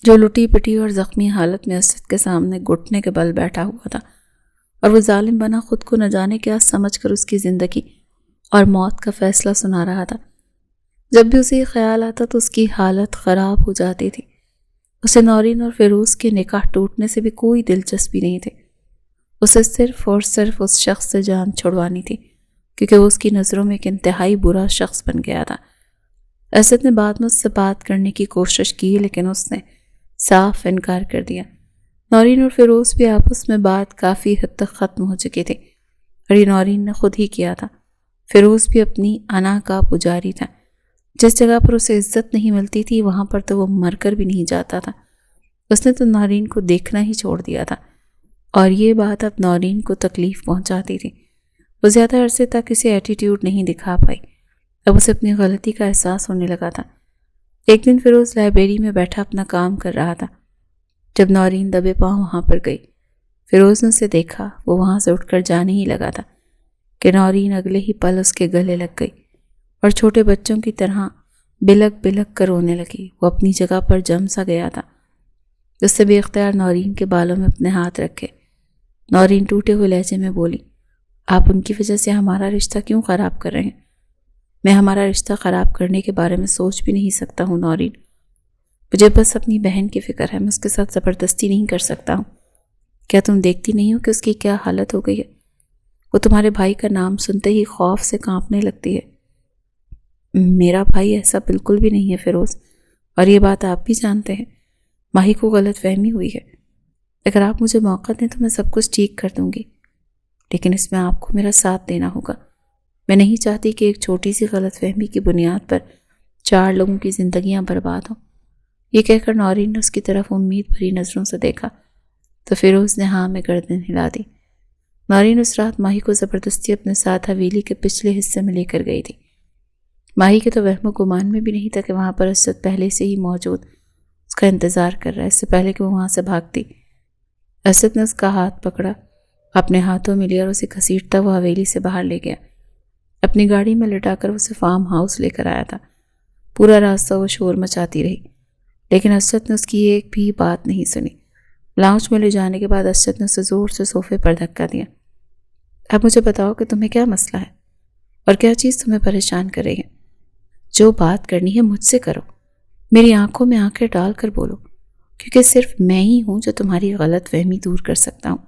جو لٹی پٹی اور زخمی حالت میں اسد کے سامنے گھٹنے کے بل بیٹھا ہوا تھا، اور وہ ظالم بنا خود کو نہ جانے کیا سمجھ کر اس کی زندگی اور موت کا فیصلہ سنا رہا تھا۔ جب بھی اسے یہ خیال آتا تو اس کی حالت خراب ہو جاتی تھی۔ اسے نورین اور فیروز کے نکاح ٹوٹنے سے بھی کوئی دلچسپی نہیں تھی۔ اسے صرف اور صرف اس شخص سے جان چھڑوانی تھی کیونکہ وہ اس کی نظروں میں ایک انتہائی برا شخص بن گیا تھا۔ اسد نے بعد میں اس سے بات کرنے کی کوشش کی لیکن اس نے صاف انکار کر دیا۔ نورین اور فیروز بھی آپس میں بات کافی حد تک ختم ہو چکی تھی، اور یہ نورین نے خود ہی کیا تھا۔ فیروز بھی اپنی انا کا پجاری تھا۔ جس جگہ پر اسے عزت نہیں ملتی تھی وہاں پر تو وہ مر کر بھی نہیں جاتا تھا۔ اس نے تو نورین کو دیکھنا ہی چھوڑ دیا تھا، اور یہ بات اب نورین کو تکلیف پہنچاتی تھی۔ وہ زیادہ عرصے تک اسے ایٹیٹیوڈ نہیں دکھا پائی۔ اب اسے اپنی غلطی کا احساس ہونے لگا تھا۔ ایک دن فیروز لائبریری میں بیٹھا اپنا کام کر رہا تھا جب نورین دبے پاؤں وہاں پر گئی۔ فیروز نے اسے دیکھا، وہ وہاں سے اٹھ کر جانے ہی لگا تھا کہ نورین اگلے ہی پل اس کے گلے لگ گئی اور چھوٹے بچوں کی طرح بلک بلک کر رونے لگی۔ وہ اپنی جگہ پر جم سا گیا تھا۔ اس سے بے اختیار نورین کے بالوں میں اپنے ہاتھ رکھے۔ نورین ٹوٹے ہوئے لہجے میں بولی، آپ ان کی وجہ سے ہمارا رشتہ کیوں خراب کر رہے ہیں؟ میں ہمارا رشتہ خراب کرنے کے بارے میں سوچ بھی نہیں سکتا ہوں نورین۔ مجھے بس اپنی بہن کی فکر ہے، میں اس کے ساتھ زبردستی نہیں کر سکتا ہوں۔ کیا تم دیکھتی نہیں ہو کہ اس کی کیا حالت ہو گئی ہے؟ وہ تمہارے بھائی کا نام سنتے ہی خوف سے کانپنے لگتی ہے۔ میرا بھائی ایسا بالکل بھی نہیں ہے فیروز، اور یہ بات آپ بھی جانتے ہیں۔ ماہی کو غلط فہمی ہوئی ہے۔ اگر آپ مجھے موقع دیں تو میں سب کچھ ٹھیک کر دوں گی، لیکن اس میں آپ کو میرا ساتھ دینا ہوگا۔ میں نہیں چاہتی کہ ایک چھوٹی سی غلط فہمی کی بنیاد پر 4 لوگوں کی زندگیاں برباد ہوں۔ یہ کہہ کر نورین نے اس کی طرف امید بھری نظروں سے دیکھا تو فیروز نے ہاں میں گردن ہلا دی۔ نورین اس رات ماہی کو زبردستی اپنے ساتھ حویلی کے پچھلے حصے میں لے کر گئی تھی۔ ماہی کے تو وہم و گمان میں بھی نہیں تھا کہ وہاں پر اسد پہلے سے ہی موجود اس کا انتظار کر رہا ہے، اس سے پہلے کہ وہ وہاں سے بھاگتی۔ اسد نے اس کا ہاتھ پکڑا، اپنے ہاتھوں میں لیا اور اسے گھسیٹتا وہ حویلی سے باہر لے گیا۔ اپنی گاڑی میں لٹا کر اسے فارم ہاؤس لے کر آیا تھا۔ پورا راستہ وہ شور مچاتی رہی، لیکن اسد نے اس کی ایک بھی بات نہیں سنی۔ لاؤنج میں لے جانے کے بعد اسد نے اسے زور سے صوفے پر دھکا دیا۔ اب مجھے بتاؤ کہ تمہیں کیا مسئلہ ہے اور کیا چیز تمہیں پریشان کر رہی ہے؟ جو بات کرنی ہے مجھ سے کرو، میری آنکھوں میں آنکھیں ڈال کر بولو، کیونکہ صرف میں ہی ہوں جو تمہاری غلط فہمی دور کر سکتا ہوں۔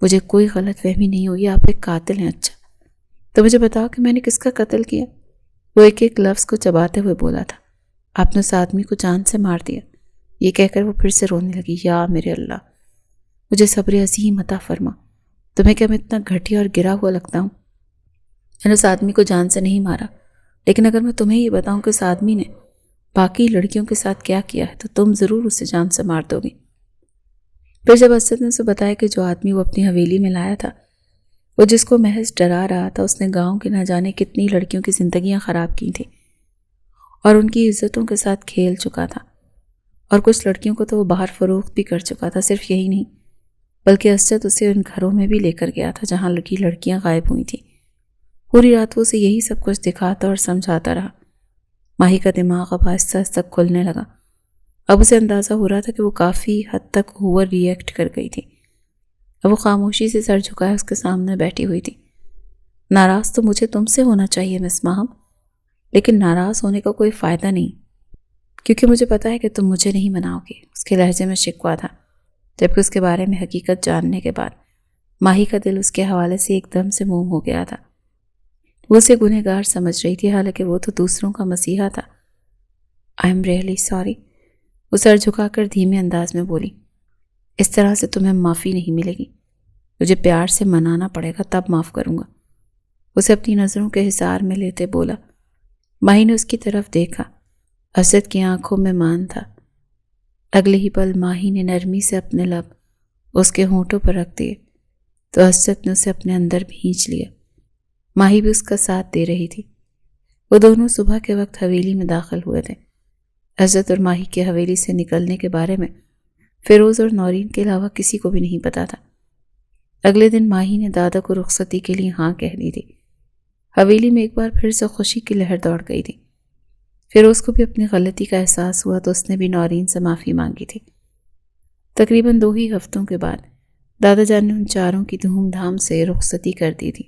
مجھے کوئی غلط فہمی نہیں ہوئی، آپ ایک قاتل ہیں۔ اچھا تو مجھے بتاؤ کہ میں نے کس کا قتل کیا؟ وہ ایک ایک لفظ کو چباتے ہوئے بولا تھا۔ آپ نے اس آدمی کو جان سے مار دیا۔ یہ کہہ کر وہ پھر سے رونے لگی۔ یا میرے اللہ، مجھے صبر عظیم عطا فرما۔ تمہیں کیا میں اتنا گھٹیا اور گرا ہوا لگتا ہوں؟ نے اس آدمی کو جان سے نہیں مارا، لیکن اگر میں تمہیں یہ بتاؤں کہ اس آدمی نے باقی لڑکیوں کے ساتھ کیا کیا ہے تو تم ضرور اسے جان سے مار دو گی۔ پھر جب اسد نے اسے بتایا کہ جو آدمی وہ اپنی حویلی میں لایا تھا، وہ جس کو محض ڈرا رہا تھا، اس نے گاؤں کے نہ جانے کتنی لڑکیوں کی زندگیاں خراب کی تھیں اور ان کی عزتوں کے ساتھ کھیل چکا تھا، اور کچھ لڑکیوں کو تو وہ باہر فروخت بھی کر چکا تھا۔ صرف یہی نہیں بلکہ اسد اسے ان گھروں میں بھی لے کر گیا تھا جہاں کی لڑکیاں غائب ہوئی تھیں۔ پوری رات وہ اسے یہی سب کچھ دکھاتا اور سمجھاتا رہا۔ ماہی کا دماغ اب آہستہ آہستہ کھلنے لگا۔ اب اسے اندازہ ہو رہا تھا کہ وہ کافی حد تک اوور ری ایکٹ کر گئی تھی۔ اب وہ خاموشی سے سر جھکائے اس کے سامنے بیٹھی ہوئی تھی۔ ناراض تو مجھے تم سے ہونا چاہیے مس ماہم، لیکن ناراض ہونے کا کوئی فائدہ نہیں، کیونکہ مجھے پتا ہے کہ تم مجھے نہیں مناؤ گی۔ اس کے لہجے میں شکوہ تھا، جبکہ اس کے بارے میں حقیقت جاننے کے بعد ماہی کا دل اس کے حوالے سے ایک دم سے موم ہو گیا تھا۔ وہ اسے گنہگار سمجھ رہی تھی، حالانکہ وہ تو دوسروں کا مسیحا تھا۔ آئی ایم ریئلی سوری، وہ سر جھکا کر دھیمے انداز میں بولی۔ اس طرح سے تمہیں معافی نہیں ملے گی، مجھے پیار سے منانا پڑے گا، تب معاف کروں گا۔ اسے اپنی نظروں کے حصار میں لیتے بولا۔ ماہی نے اس کی طرف دیکھا۔ اسد کی آنکھوں میں مان تھا۔ اگلے ہی پل ماہی نے نرمی سے اپنے لب اس کے ہونٹوں پر رکھ دیے تو اسد نے اسے اپنے اندر بھینچ لیا۔ ماہی بھی اس کا ساتھ دے رہی تھی۔ وہ دونوں صبح کے وقت حویلی میں داخل ہوئے تھے۔ اسد اور ماہی کے حویلی سے نکلنے کے بارے میں فیروز اور نورین کے علاوہ کسی کو بھی نہیں پتا تھا۔ اگلے دن ماہی نے دادا کو رخصتی کے لیے ہاں کہہ دی تھی۔ حویلی میں ایک بار پھر سے خوشی کی لہر دوڑ گئی تھی۔ فیروز کو بھی اپنی غلطی کا احساس ہوا تو اس نے بھی نورین سے معافی مانگی تھی۔ تقریباً 2 ہی ہفتوں کے بعد دادا جان نے ان چاروں کی دھوم دھام سے رخصتی کر دی تھی۔